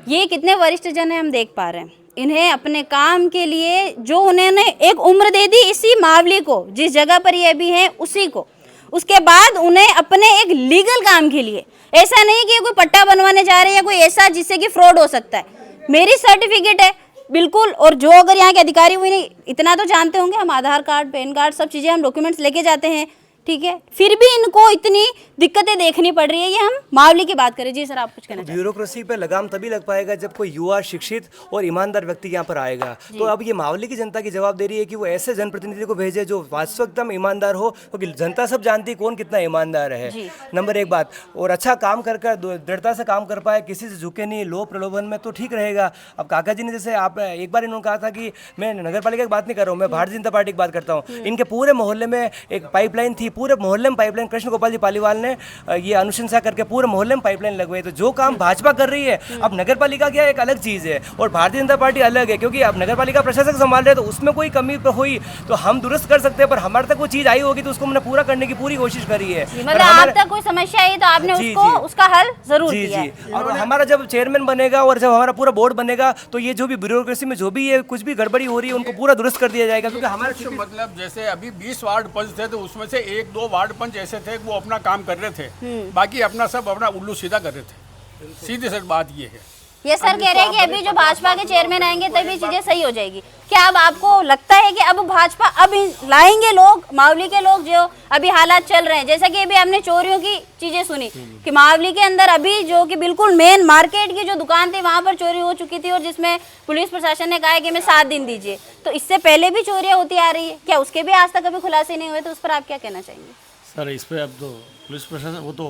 ये कितने वरिष्ठ जन है हम देख पा रहे हैं। इन्हें अपने काम के लिए जो उन्होंने एक उम्र दे दी इसी मावली को, जिस जगह पर ये अभी हैं उसी को, उसके बाद उन्हें अपने एक लीगल काम के लिए, ऐसा नहीं कि कोई पट्टा बनवाने जा रहे हैं या कोई ऐसा जिससे कि फ्रॉड हो सकता है। मेरी सर्टिफिकेट है बिल्कुल, और जो अगर यहाँ के अधिकारी हुए नहीं, इतना तो जानते होंगे हम, आधार कार्ड, पैन कार्ड, सब चीज़ें हम डॉक्यूमेंट्स लेके जाते हैं, ठीक है, फिर भी इनको इतनी दिक्कतें देखनी पड़ रही है। ये हम मावली की बात करें। जी सर, आप कुछ कहना चाहते हैं? ब्यूरोक्रेसी पे लगाम तभी लग पाएगा जब कोई युवा, शिक्षित और ईमानदार व्यक्ति यहाँ पर आएगा। तो अब ये मावली की जनता की जवाब दे रही है कि वो ऐसे जनप्रतिनिधि को भेजे जो वास्तविकदम ईमानदार हो, क्योंकि जनता सब जानती है कौन कितना ईमानदार है, नंबर 1 बात, और अच्छा काम कर दृढ़ता से काम कर पाए, किसी से झुके नहीं, लोभ प्रलोभन में, तो ठीक रहेगा। अब काका जी ने जैसे आप एक बार इन्होंने कहा था कि मैं नगर पालिका की बात नहीं कर रहा हूँ, मैं भारतीय जनता पार्टी की बात करता हूँ। इनके पूरे मोहल्ले में एक पाइपलाइन थी, पूरे मोहल्ले में पाइपलाइन, कृष्ण गोपाल जी पालीवाल ने ये अनुशंसा करके पूरे मोहल्ले में पाइपलाइन लगवाई। तो जो काम भाजपा कर रही है, अब नगर पालिका क्या एक अलग चीज़ है और भारतीय जनता पार्टी अलग है, क्योंकि अब नगर पालिका प्रशासक संभाल रहे हैं, तो उसमें कोई कमी हुई तो हम दुरुस्त कर सकते हैं, पर हमारे तक वो चीज़ आई होगी तो उसको हमने पूरा करने की पूरी कोशिश करी है। मतलब आप तक कोई समस्या आई तो आपने उसको उसका हल जरूर किया है। और हमारा जब चेयरमैन बनेगा और जब हमारा पूरा बोर्ड बनेगा तो ये जो भी ब्यूरोक्रेसी में जो भी ये कुछ भी गड़बड़ी हो रही है उनको पूरा दुरुस्त कर दिया जाएगा, क्योंकि हमारे मतलब जैसे अभी 20 वार्ड पंच थे तो उसमें से 1-2 वार्ड पंच ऐसे थे वो अपना काम कर रहे थे, बाकी अपना सब अपना उल्लू सीधा कर रहे थे। सीधी सी बात ये है। ये सर कह रहे हैं कि अभी जो भाजपा के चेयरमैन आएंगे तभी चीजें सही हो जाएगी। क्या अब आपको लगता है कि अब भाजपा अब लाएंगे लोग, मावली के लोग जो अभी हालात चल रहे हैं, जैसा कि अभी हमने चोरियों की चीजें सुनी कि मावली के अंदर अभी जो कि बिल्कुल मेन मार्केट की जो दुकान थी वहां पर चोरी हो चुकी थी और जिसमें पुलिस प्रशासन ने कहा है कि हमें 7 दिन दीजिए, तो इससे पहले भी चोरियां होती आ रही है, क्या उसके भी आज तक अभी खुलासे नहीं हुए? तो उस पर आप क्या कहना चाहेंगे? सर इस पे अब तो पुलिस प्रशासन, वो तो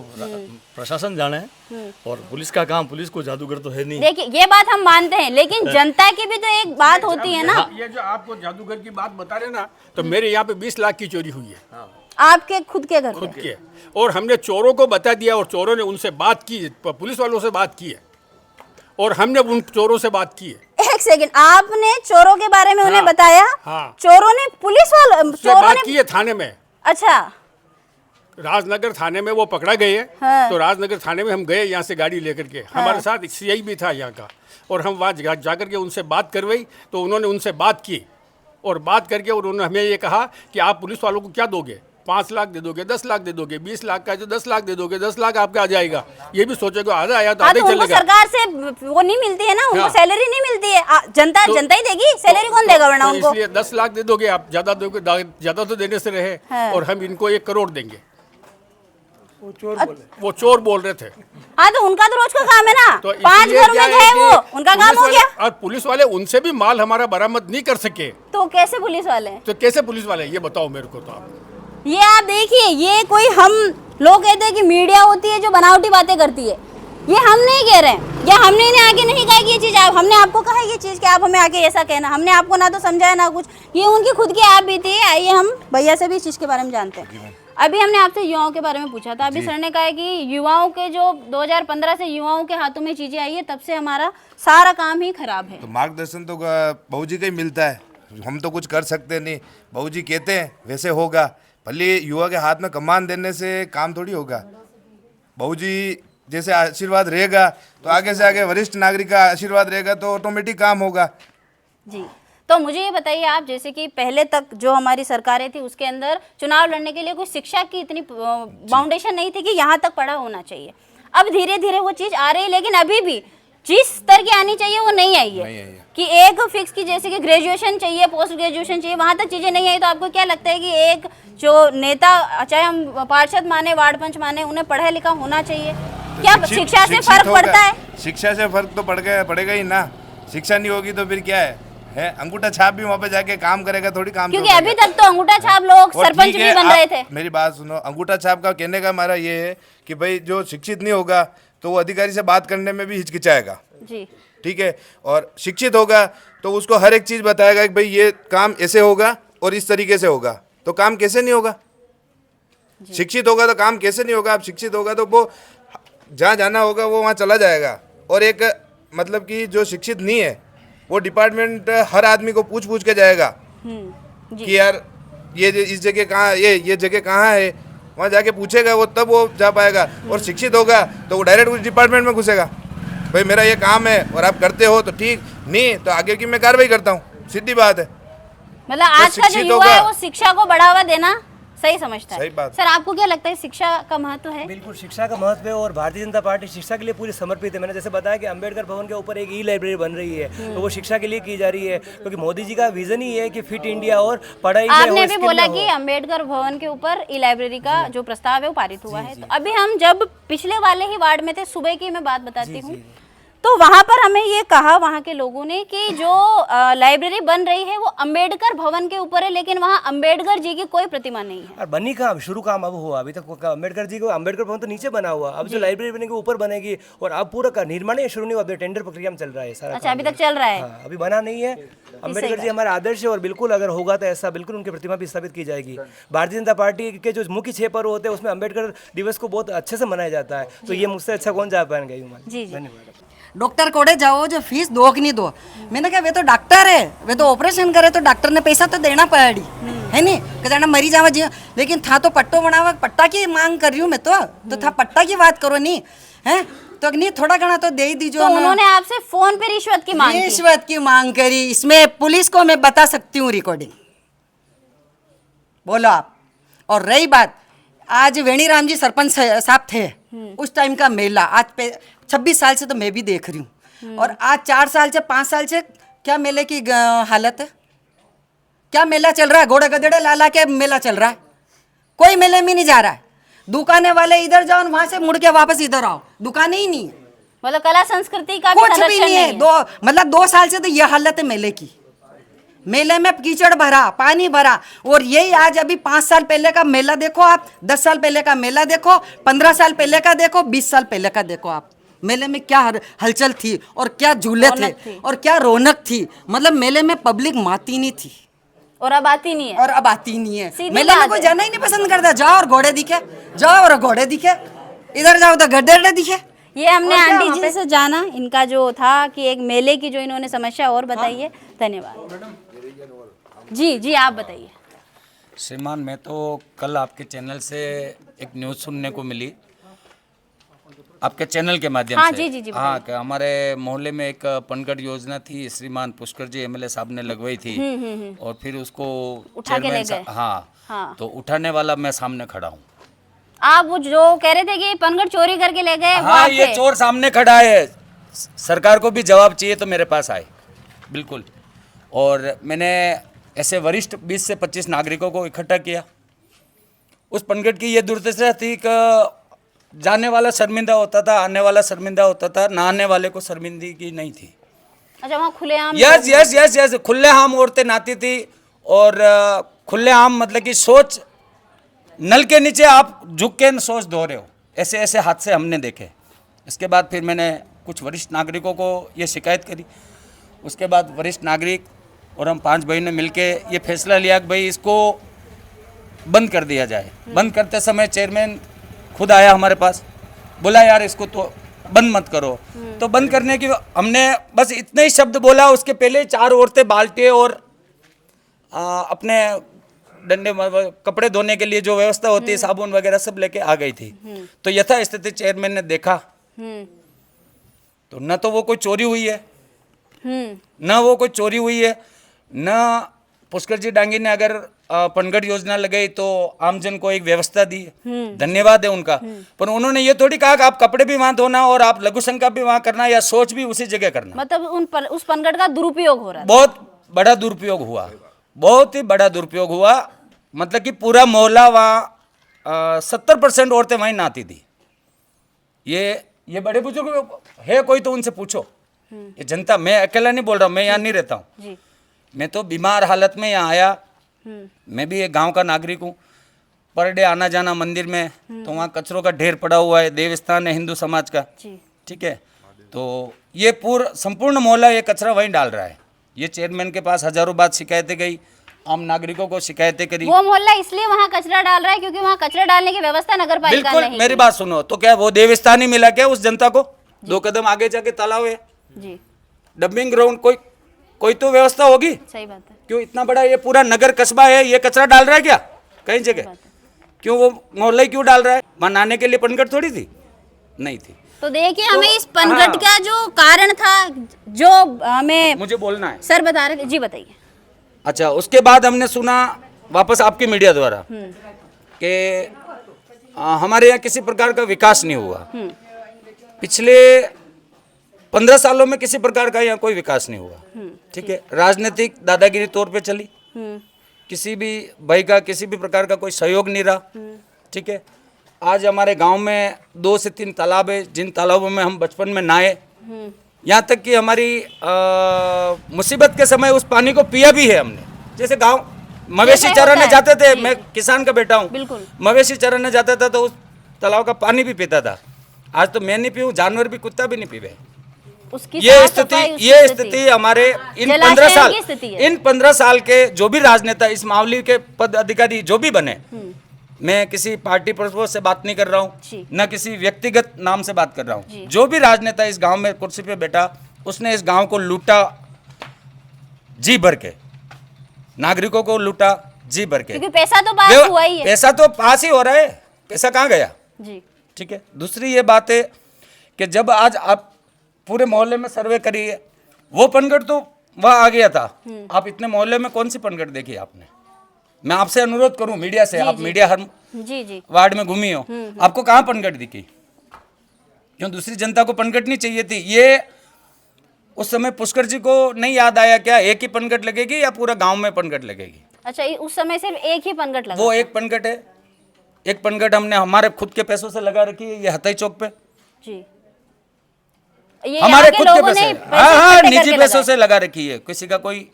प्रशासन जाने, और पुलिस का काम, पुलिस को जादूगर तो है नहीं। देखिए ये बात हम मानते हैं, लेकिन जनता की भी तो एक बात होती है ना। ये जो आपको जादूगर की बात बता रहे ना, तो मेरे यहाँ पे 20 लाख की चोरी हुई है। आपके खुद के घर खुद के, और हमने चोरों को बता दिया और चोरों ने उनसे बात की, पुलिस वालों से बात की है और हमने उन चोरों से बात की है। एक सेकंड, आपने चोरों के बारे में उन्हें बताया? चोरों ने पुलिस वालों से बात की है थाने में। अच्छा, राजनगर थाने में वो पकड़ा गए। तो राजनगर थाने में हम गए यहाँ से गाड़ी लेकर के, हमारे साथ सीआई भी था यहाँ का, और हम वहाँ जाकर के उनसे बात करवाई। तो उन्होंने उनसे बात की और बात करके और उन्होंने हमें ये कहा कि आप पुलिस वालों को क्या दोगे, 5 लाख दे दोगे, 10 लाख दे दोगे, 20 लाख का जो 10 लाख दे दोगे, 10 लाख आपका आ जाएगा। ये भी सोचोगे आधा आया तो आधे चलेगा। सरकार से वो नहीं मिलती है ना, उनको सैलरी नहीं मिलती है, जनता ही देगी, सैलरी कौन देगा वरना उनको? इसलिए 10 लाख दे दोगे आप, ज्यादा दोगे, ज्यादा तो देने से रहे, और हम इनको 1 करोड़ देंगे। वो चोर बोल रहे थे। हाँ, तो उनका तो रोज का काम है ना, तो 5 घरों में गए वो, उनका काम हो गया। और पुलिस वाले उनसे भी माल हमारा बरामद नहीं कर सके। तो कैसे पुलिस वाले? तो कैसे पुलिस वाले, ये बताओ मेरे को। तो आप ये आप देखिए, ये कोई हम लोग कहते हैं कि मीडिया होती है जो बनावटी बातें करती है, ये हम नहीं कह रहे हैं, या हमने इन्हें आगे नहीं कहा कि ये चीज़ हमने आपको कहा ये चीज़ कि आप हमें आगे ऐसा कहना, हमने आपको ना तो समझाया ना कुछ, ये उनकी खुद की आप भी थी। आइए हम भैया से भी इस चीज़ के बारे में जानते हैं। अभी हमने आपसे युवाओं के बारे में पूछा था, अभी सर ने कहा है कि युवाओं के जो 2015 से युवाओं के हाथों में चीज़ें आई है तब से हमारा सारा काम ही खराब है। तो मार्गदर्शन तो बहू जी का ही मिलता है, हम तो कुछ कर सकते नहीं। बहू जी कहते हैं वैसे होगा, भले युवा के हाथ में कमान देने से काम थोड़ी होगा। बहू जी जैसे आशीर्वाद रहेगा तो आगे से आगे वरिष्ठ नागरिक का आशीर्वाद रहेगा तो ऑटोमेटिक काम होगा। जी, तो मुझे ये बताइए आप, जैसे कि पहले तक जो हमारी सरकारें थी उसके अंदर चुनाव लड़ने के लिए कोई शिक्षा की इतनी फाउंडेशन नहीं थी कि यहाँ तक पढ़ा होना चाहिए। अब धीरे धीरे वो चीज़ आ रही है, लेकिन अभी भी जिस स्तर की आनी चाहिए वो नहीं आई है कि एक फिक्स की, जैसे कि ग्रेजुएशन चाहिए, पोस्ट ग्रेजुएशन चाहिए, वहाँ तक चीज़ें नहीं आई। तो आपको क्या लगता है कि एक जो नेता, चाहे हम पार्षद माने, वार्ड पंच माने, उन्हें पढ़ा लिखा होना चाहिए? क्या शिक्षा से फर्क पड़ता है? शिक्षा से फर्क तो पड़ेगा ही ना। शिक्षा नहीं होगी तो फिर क्या है अंगूठा छाप भी वहाँ पे जाके काम करेगा थोड़ी काम, क्योंकि अभी तक तो अंगूठा छाप लोग सरपंच भी बन रहे थे। मेरी बात सुनो, अंगूठा छाप का कहने का हमारा ये है कि भाई जो शिक्षित नहीं होगा तो वो अधिकारी से बात करने में भी हिचकिचाएगा जी, ठीक है, और शिक्षित होगा तो उसको हर एक चीज बताएगा कि भाई ये काम ऐसे होगा और इस तरीके से होगा, तो काम कैसे नहीं होगा? शिक्षित होगा तो काम कैसे नहीं होगा? आप शिक्षित होगा तो वो जहाँ जाना होगा वो वहाँ चला जाएगा। और एक मतलब कि जो शिक्षित नहीं है वो डिपार्टमेंट हर आदमी को पूछ पूछ के जाएगा कि यार ये इस जगह कहाँ, ये जगह कहाँ है, वहाँ जाके पूछेगा वो, तब वो जा पाएगा। और शिक्षित होगा तो वो डायरेक्ट उस डिपार्टमेंट में घुसेगा, भाई मेरा ये काम है और आप करते हो तो ठीक, नहीं तो आगे की मैं कार्रवाई करता हूँ, सीधी बात है। मतलब आज का जो युवा है वो शिक्षा को बढ़ावा देना सही समझता है। सही बात। सर, आपको क्या लगता है शिक्षा का महत्व है? बिल्कुल शिक्षा का महत्व है और भारतीय जनता पार्टी शिक्षा के लिए पूरी समर्पित है। मैंने जैसे बताया कि अंबेडकर भवन के ऊपर एक ई-लाइब्रेरी बन रही है, तो वो शिक्षा के लिए की जा रही है, क्योंकि मोदी जी का विजन ही है कि फिट इंडिया और पढ़ाई में आपने भी बोला कि अंबेडकर भवन के ऊपर ई-लाइब्रेरी का जो प्रस्ताव है वो पारित हुआ है। तो अभी हम जब पिछले वाले ही वार्ड में थे, सुबह की मैं बात बताती हूँ, तो वहाँ पर हमें ये कहा वहाँ के लोगों ने कि जो लाइब्रेरी बन रही है वो अंबेडकर भवन के ऊपर है, लेकिन वहाँ अंबेडकर जी की कोई प्रतिमा नहीं है। और बनी काम शुरू काम अब हुआ, अभी तक अंबेडकर जी को अंबेडकर भवन तो नीचे बना हुआ, अब जो लाइब्रेरी बनेगी ऊपर बनेगी और अब पूरा का निर्माण शुरू नहीं हुआ, अभी टेंडर प्रक्रिया में चल रहा है सारा। अच्छा, अभी तक चल रहा है? हाँ, अभी बना नहीं है। अंबेडकर जी हमारे आदर्श है और बिल्कुल अगर होगा तो ऐसा बिल्कुल उनकी प्रतिमा भी स्थापित की जाएगी। भारतीय जनता पार्टी के जो मुख्य 6 पर्व होते हैं उसमें अंबेडकर दिवस को बहुत अच्छे से मनाया जाता है, तो ये मुझसे अच्छा कौन जा पाएंगे? धन्यवाद। डॉक्टर कोड़े जाओ जो फीस दो कि नहीं दो, मैंने कहा वे तो डॉक्टर है, वे तो ऑपरेशन करे तो डॉक्टर ने पैसा तो देना पड़ी है नहीं कि जाना मरी जावा जी, लेकिन था तो पट्टो बनावा, पट्टा की मांग कर रही हूँ मैं तो था पट्टा की बात करो नहीं है तो नहीं, थोड़ा घना तो दे ही दीजिए। तो उन्होंने आपसे फोन पे रिश्वत की मांग करी, इसमें पुलिस को मैं बता सकती हूँ रिकॉर्डिंग, बोलो आप। और रही बात, आज वेणीराम जी सरपंच साहब थे, उस टाइम का मेला आज 26 साल से तो मैं भी देख रही हूँ, और आज 4 साल से 5 साल से क्या मेले की हालत है, क्या मेला चल रहा है? घोड़े गधेड़े लाला के मेला चल रहा है, कोई मेले में नहीं जा रहा है। दुकाने वाले इधर जाओ, वहां से मुड़ के वापस इधर आओ, दुकानें ही नहीं है, मतलब कला संस्कृति का कुछ भी नहीं है। 2 साल से तो ये हालत है मेले की। मेले में कीचड़ भरा, पानी भरा, और यही आज अभी 5 साल पहले का मेला देखो आप, 10 साल पहले का मेला देखो, 15 साल पहले का देखो, 20 साल पहले का देखो आप, मेले में क्या हलचल थी और क्या झूले थे और क्या रौनक थी। मतलब मेले में पब्लिक माती नहीं थी और अब आती नहीं है, मेले में कोई जाना ही नहीं पसंद करता। जाओ और घोड़े दिखे, जाओ और घोड़े दिखे, इधर जाओ तो गड्ढे दिखे। ये हमने आंटी जी से जाना, इनका जो था कि एक मेले की जो इन्होंने समस्या और बताई है। धन्यवाद जी, आप बताइए। श्रीमान, मैं तो कल आपके चैनल से एक न्यूज़ सुनने को मिली, आपके चैनल के माध्यम से। जी, हाँ, कि हमारे मोहल्ले में एक पनगढ़ योजना थी, श्रीमान पुष्कर जी एमएलए साहब ने लगवाई थी, और फिर उसको उठा के ले गए। हाँ, तो उठाने वाला मैं सामने खड़ा हूँ। आप वो जो कह रहे थे कि पनगढ़ चोरी करके ले गए, हाँ, ये चोर सामने खड़ा है, सरकार को भी जवाब चाहिए तो मेरे पास आए, बिल्कुल। और मैंने ऐसे वरिष्ठ 20 से 25 नागरिकों को इकट्ठा किया। उस पनगढ़ की ये दुर्दशा थी कि जाने वाला शर्मिंदा होता था, आने वाला शर्मिंदा होता था, नहाने वाले को शर्मिंदगी नहीं थी। अच्छा, वहाँ खुलेआम? यस, खुलेआम औरतें नहाती थी, और खुलेआम मतलब कि सोच नल के नीचे आप झुक के सोच धो रहे हो, ऐसे ऐसे हादसे हमने देखे। इसके बाद फिर मैंने कुछ वरिष्ठ नागरिकों को ये शिकायत करी। उसके बाद वरिष्ठ नागरिक और हम 5 भाई ने मिलके ये फैसला लिया कि भाई इसको बंद कर दिया जाए। बंद करते समय चेयरमैन खुद आया हमारे पास, बोला यार इसको तो बंद मत करो। तो बंद करने की हमने बस इतने ही शब्द बोला, उसके पहले 4 औरतें बाल्टी और अपने डंडे कपड़े धोने के लिए जो व्यवस्था होती है, साबुन वगैरह सब लेके आ गई थी। तो यथा स्थिति चेयरमैन ने देखा तो न तो वो कोई चोरी हुई है, न वो कोई चोरी हुई है, न पुष्कर जी डांगी ने अगर पनगढ़ योजना लगाई तो आमजन को एक व्यवस्था दी है, धन्यवाद है उनका। पर उन्होंने ये थोड़ी कहा कि आप कपड़े भी वहां धोना और आप लघु शंका भी वहां करना या शौच भी उसी जगह करना। मतलब उस पनगढ़ का दुरुपयोग हो रहा है। बहुत बड़ा दुरुपयोग हुआ, बहुत ही बड़ा दुरुपयोग हुआ। मतलब कि पूरा मोहल्ला वहाँ 70% औरतें वहीं नहाती थी। ये बड़े बुजुर्ग है कोई तो उनसे पूछो, ये जनता, मैं अकेला नहीं बोल रहा हूँ, मैं यहाँ नहीं रहता हूँ, मैं तो बीमार हालत में यहाँ आया। मैं भी एक गांव का नागरिक हूँ, पर डे आना जाना मंदिर में, तो वहाँ कचरों का ढेर पड़ा हुआ है, देवस्थान है हिंदू समाज का, ठीक है। तो ये संपूर्ण मोहल्ला ये कचरा वहीं डाल रहा है। ये चेयरमैन के पास हजारों बार शिकायतें गई, आम नागरिकों को शिकायतें करी। वो मोहल्ला इसलिए वहाँ कचरा डाल रहा है क्योंकि वहाँ कचरा डालने की व्यवस्था नगर पालिका ने बिल्कुल, मेरी बात सुनो, तो क्या वो देवस्थान ही मिला क्या उस जनता को? 2 कदम आगे जाके तालाब है जी, डंपिंग ग्राउंड, कोई तो व्यवस्था होगी। सही बात है। क्यों इतना बड़ा ये पूरा नगर कस्बा है, ये कचरा डाल रहा है क्या कहीं जगह? क्यों वो मोहल्ला ही क्यों डाल रहा है? मनाने के लिए पनगढ़ थोड़ी थी, नहीं थी। तो देखिए हमें इस पनगढ़ का जो कारण था, जो हमें मुझे बोलना है, सर बता रहे थे जी, बताइए। अच्छा, उसके बाद हमने सुना वापस आपकी मीडिया द्वारा कि हमारे यहाँ किसी प्रकार का विकास नहीं हुआ। पिछले 15 सालों में किसी प्रकार का यहाँ कोई विकास नहीं हुआ, ठीक है। राजनीतिक दादागिरी तौर पे चली, किसी भी भाई का किसी भी प्रकार का कोई सहयोग नहीं रहा, ठीक है। आज हमारे गांव में 2 से 3 तालाब है, जिन तालाबों में हम बचपन में नहाए, यहाँ तक कि हमारी मुसीबत के समय उस पानी को पिया भी है हमने। जैसे गांव मवेशी चराने जाते थे, मैं किसान का बेटा हूँ, मवेशी चराने जाता था तो उस तालाब का पानी भी पीता था। आज तो मैं नहीं पीऊँ, जानवर भी, कुत्ता भी नहीं पीवे। ये स्थिति हमारे इन 15 साल के जो भी राजनेता, इस मावली के पद अधिकारी जो भी बने, मैं किसी पार्टी प्रमुख से बात नहीं कर रहा हूँ, न किसी व्यक्तिगत नाम से बात कर रहा हूँ। जो भी राजनेता इस गांव में कुर्सी पे बैठा, उसने इस गांव को लूटा जी भर के, नागरिकों को लूटा जी भर के। क्योंकि पैसा तो पास हुआ ही है, पैसा तो पास ही हो रहा है, पैसा कहाँ गया जी, ठीक है। दूसरी ये बात है कि जब आज आप पूरे मोहल्ले में सर्वे करिए, वो पनगढ़ तो वहाँ आ गया था, आप इतने मोहल्ले में कौन सी पनगढ़ देखी आपने? मैं आपसे अनुरोध करूं मीडिया से, आप मीडिया हर वार्ड में घूमी हो, आपको कहाँ पनगढ़ दिखी? क्यों दूसरी जनता को पनगढ़ नहीं चाहिए थी? ये उस समय पुष्कर जी को नहीं याद आया क्या एक ही पनगढ़ लगेगी या पूरा गांव में पनगढ़ लगेगी? अच्छा, उस समय सिर्फ एक ही पनगढ़ लगा, वो एक पनगढ़ है। एक पनगढ़ हमने हमारे खुद के पैसों से लगा रखी है, ये हथई चौक पे जी, ये हमारे खुद के पैसे, हाँ, निजी पैसों से लगा रखी है, किसी का कोई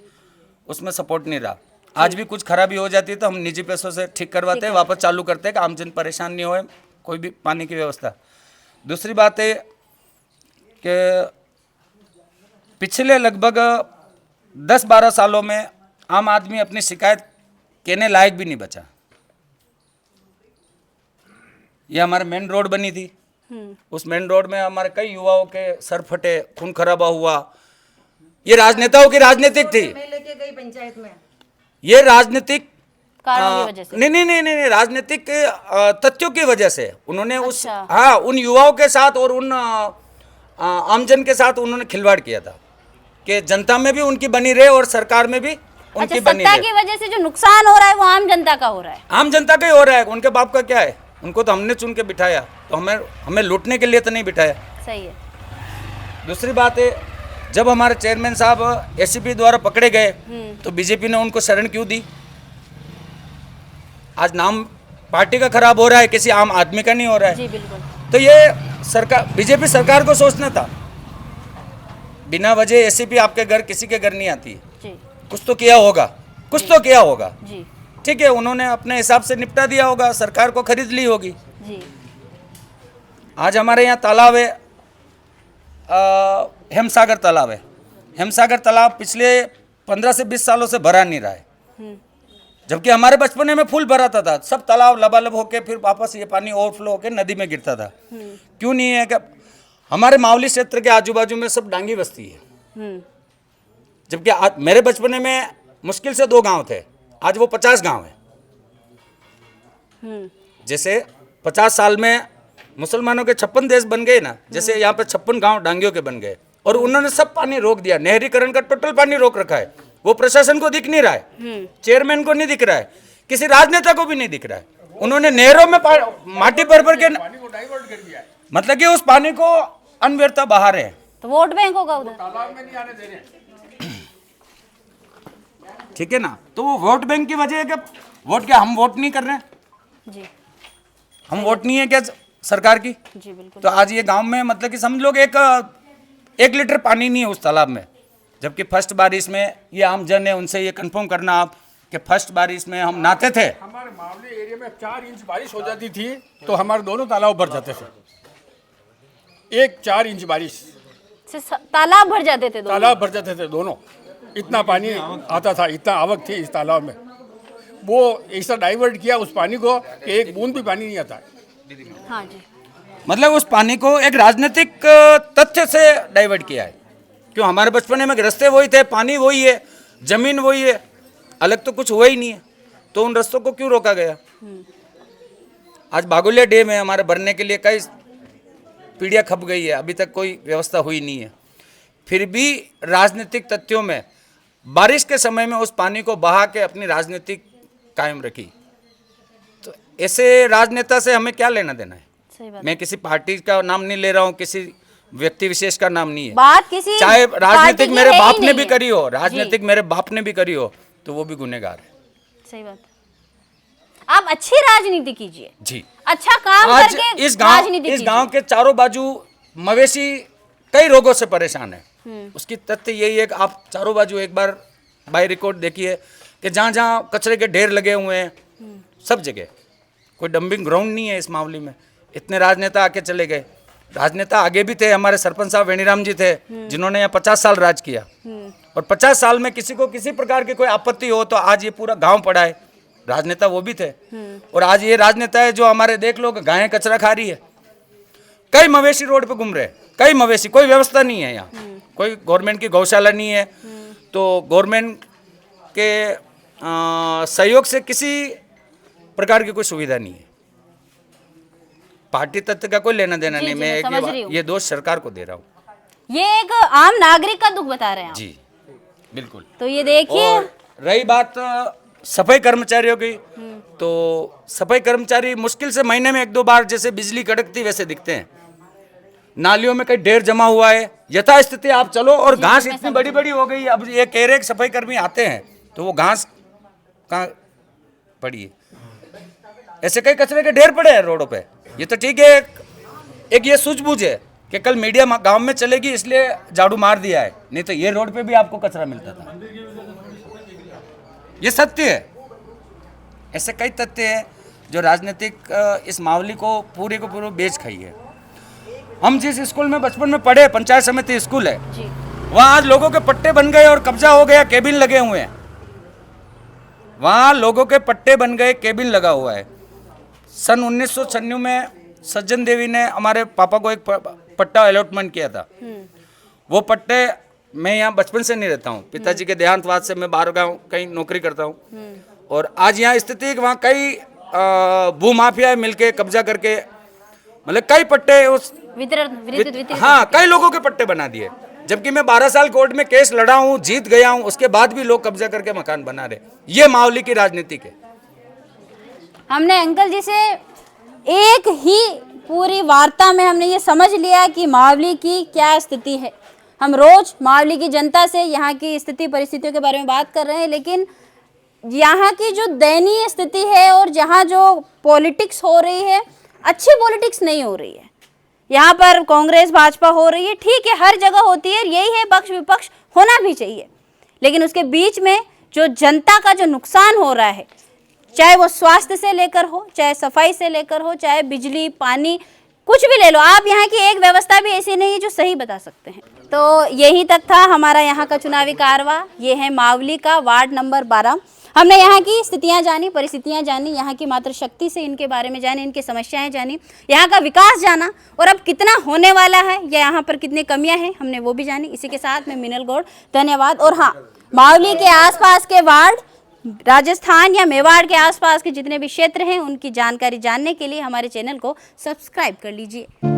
उसमें सपोर्ट नहीं रहा। आज भी कुछ खराबी हो जाती है तो हम निजी पैसों से ठीक करवाते हैं, वापस चालू करते हैं कि आमजन परेशान नहीं होए, कोई भी पानी की व्यवस्था। दूसरी बात है कि पिछले लगभग 10-12 सालों में आम आदमी अपनी शिकायत कहने लायक भी नहीं बचा। ये हमारे मेन रोड बनी थी, उस मेन रोड में हमारे कई युवाओं के सर फटे, खून खराबा हुआ। ये राजनेताओं की राजनीतिक थी, मैं लेके गई पंचायत में, ये राजनीतिक कारणों की वजह से, नहीं, राजनीतिक तथ्यों की वजह से उन्होंने उन युवाओं के साथ और उन आमजन के साथ उन्होंने खिलवाड़ किया था कि जनता में भी उनकी बनी रहे और सरकार में भी उनकी बनी रहे। सत्ता की वजह से जो नुकसान हो रहा है वो आम जनता का हो रहा है, आम जनता का ही हो रहा है। उनके बाप का क्या है? उनको तो हमने चुन के बिठाया, तो हमें लूटने के लिए तो नहीं बिठाया। सही है। दूसरी बात है, जब हमारे चेयरमैन साहब एसीपी द्वारा पकड़े गए तो बीजेपी ने उनको शरण क्यों दी? आज नाम पार्टी का खराब हो रहा है, किसी आम आदमी का नहीं हो रहा है। जी बिल्कुल। तो ये सरकार, बीजेपी सरकार को सोचना था, बिना वजह एसीपी आपके घर किसी के घर नहीं आती है। कुछ तो किया होगा, कुछ तो किया होगा, ठीक है। उन्होंने अपने हिसाब से निपटा दिया होगा, सरकार को खरीद ली होगी जी। आज हमारे यहाँ तालाब है, हेमसागर तालाब है। हेमसागर तालाब पिछले 15 से 20 सालों से भरा नहीं रहा है, जबकि हमारे बचपने में फुल भरा था। सब तालाब लबालब होके फिर वापस ये पानी ओवरफ्लो होके नदी में गिरता था। क्यों नहीं है? कि हमारे मावली क्षेत्र के आजू बाजू में सब डांगी बस्ती है, जबकि मेरे बचपने में मुश्किल से 2 गांव थे, आज वो 50 गांव है। जैसे 50 साल में मुसलमानों के 56 देश बन गए ना, जैसे यहाँ पे 56 गांव डांगियों के बन गए और उन्होंने सब पानी रोक दिया, नहरीकरण का टोटल पानी रोक रखा है। वो प्रशासन को दिख नहीं रहा है, चेयरमैन को नहीं दिख रहा है, किसी राजनेता को भी नहीं दिख रहा है। उन्होंने नहरों में माटी भर के मतलब कि उस पानी को अनव्यर्था बहा रहे हैं। तो वोट बैंक होगा उधर, तालाब में नहीं आने दे रहे हैं। ठीक है ना, तो वो वोट बैंक की वजह है कि वोट क्या हम वोट नहीं कर रहे हैं जी, हम वोट नहीं है क्या सरकार की? जी बिल्कुल। तो आज ये गांव में मतलब कि समझ लो कि एक लीटर पानी नहीं है उस तालाब में, जबकि फर्स्ट बारिश में ये आम जन है, उनसे ये कंफर्म करना आप कि फर्स्ट बारिश में हम नहाते थे। हमारे मावली एरिया में 4 इंच बारिश हो जाती थी तो हमारे दोनों तालाब भर जाते थे। 4 इंच बारिश से तालाब भर जाते थे, तालाब भर जाते थे दोनों। इतना पानी आता था, इतना आवक थी इस तालाब में। वो ऐसा डाइवर्ट किया उस पानी को कि एक बूंद भी पानी नहीं आता। हाँ जी, मतलब उस पानी को एक राजनीतिक तथ्य से डाइवर्ट किया है। क्यों, हमारे बचपन में रास्ते वही थे, पानी वही है, जमीन वही है, अलग तो कुछ हुआ ही नहीं है, तो उन रास्तों को क्यों रोका गया? आज बागुलिया डैम है हमारे भरने के लिए, कई पीढ़ियाँ खप गई है, अभी तक कोई व्यवस्था हुई नहीं है। फिर भी राजनीतिक तथ्यों में बारिश के समय में उस पानी को बहा के अपनी राजनीतिक कायम रखी। तो ऐसे राजनेता से हमें क्या लेना देना है? सही बात। मैं किसी पार्टी का नाम नहीं ले रहा हूँ, किसी व्यक्ति विशेष का नाम नहीं है। बात किसी चाहे राजनीतिक मेरे है बाप ही ने भी नहीं करी हो, राजनीतिक मेरे बाप ने भी करी हो, तो वो भी गुनहगार है। सही बात। आप अच्छी राजनीति कीजिए जी, अच्छा काम आज करके इस राजनीति गांव के चारों बाजू मवेशी कई रोगों से परेशान है। उसकी तथ्य यही है कि आप चारों बाजू एक बार बाय रिकॉर्ड देखिए कि जहाँ जहाँ कचरे के ढेर लगे हुए हैं, सब जगह कोई डंपिंग ग्राउंड नहीं है। इस मामले में इतने राजनेता आके चले गए, राजनेता आगे भी थे, हमारे सरपंच साहब वेणीराम जी थे जिन्होंने यहाँ 50 साल राज किया, और 50 साल में किसी को किसी प्रकार की कोई आपत्ति हो तो आज ये पूरा गांव पड़ा है। राजनेता वो भी थे, और आज ये राजनेता है जो हमारे देख लो गायें कचरा खा रही है, कई मवेशी रोड पे घूम रहे हैं, कई मवेशी, कोई व्यवस्था नहीं है यहाँ, कोई गवर्नमेंट की गौशाला नहीं है। तो गवर्नमेंट के सहयोग से किसी प्रकार की कोई सुविधा नहीं है। पार्टी तत्व का कोई लेना देना नहीं, मैं ये दोष सरकार को दे रहा हूँ। ये एक आम नागरिक का दुख बता रहे हैं आप। जी बिल्कुल। तो ये देखिए, और रही बात सफाई कर्मचारियों की, तो सफाई कर्मचारी मुश्किल से महीने में 1-2 बार जैसे बिजली कड़कती वैसे दिखते हैं। नालियों में कई ढेर जमा हुआ है, यथास्थिति आप चलो, और घास इतनी बड़ी बड़ी हो गई। अब ये कह रहे सफाई कर्मी आते हैं तो वो घास कहाँ पड़ी है? ऐसे कई कचरे के ढेर पड़े हैं रोडों पे। ये तो ठीक है, एक ये सूझबूझ है कि कल मीडिया गांव में चलेगी इसलिए झाड़ू मार दिया है, नहीं तो ये रोड पे भी आपको कचरा मिलता था। ये सत्य है। ऐसे कई तथ्य हैं जो राजनीतिक इस मावली को पूरे बेच खाई है। हम जिस स्कूल में बचपन में पढ़े, पंचायत समिति स्कूल है, वहाँ आज लोगों के पट्टे बन गए और कब्जा हो गया, केबिन लगे हुए हैं। वहाँ लोगों के पट्टे बन गए, केबिन लगा हुआ है। सन 1996 में सज्जन देवी ने हमारे पापा को एक पट्टा अलॉटमेंट किया था। वो पट्टे, मैं यहाँ बचपन से नहीं रहता हूँ, पिताजी के देहांतवाद से मैं बाहर गाँव कहीं नौकरी करता हूँ, और आज यहाँ स्थिति है कि वहाँ कई भूमाफिया मिलके कब्जा करके मतलब कई पट्टे उस हाँ कई लोगों के पट्टे बना दिए। जबकि मैं 12 साल कोर्ट में केस लड़ा हूँ, जीत गया हूँ, उसके बाद भी लोग कब्जा करके मकान बना रहे। ये मावली की राजनीति है। हमने अंकल जी से एक ही पूरी वार्ता में हमने ये समझ लिया कि मावली की क्या स्थिति है। हम रोज मावली की जनता से यहाँ की स्थिति परिस्थितियों के बारे में बात कर रहे हैं, लेकिन यहाँ की जो दयनीय स्थिति है और जहाँ जो पॉलिटिक्स हो रही है, अच्छी पॉलिटिक्स नहीं हो रही है। यहाँ पर कांग्रेस भाजपा हो रही है, ठीक है, हर जगह होती है, यही है, पक्ष विपक्ष होना भी चाहिए, लेकिन उसके बीच में जो जनता का जो नुकसान हो रहा है, चाहे वो स्वास्थ्य से लेकर हो, चाहे सफाई से लेकर हो, चाहे बिजली पानी, कुछ भी ले लो आप, यहाँ की एक व्यवस्था भी ऐसी नहीं है जो सही बता सकते हैं। तो यही तक था हमारा यहाँ का चुनावी कारवा। ये है मावली का वार्ड नंबर 12। हमने यहाँ की स्थितियाँ जानी, परिस्थितियाँ जानी, यहाँ की मात्र शक्ति से इनके बारे में जाने, इनकी समस्याएं जानी, यहाँ का विकास जाना, और अब कितना होने वाला है या यहाँ पर कितनी कमियां हैं हमने वो भी जानी। इसी के साथ मैं मिनल गौड़, धन्यवाद। और हाँ, मावली के आसपास के वार्ड राजस्थान या मेवाड़ के आसपास के जितने भी क्षेत्र हैं उनकी जानकारी जानने के लिए हमारे चैनल को सब्सक्राइब कर लीजिए।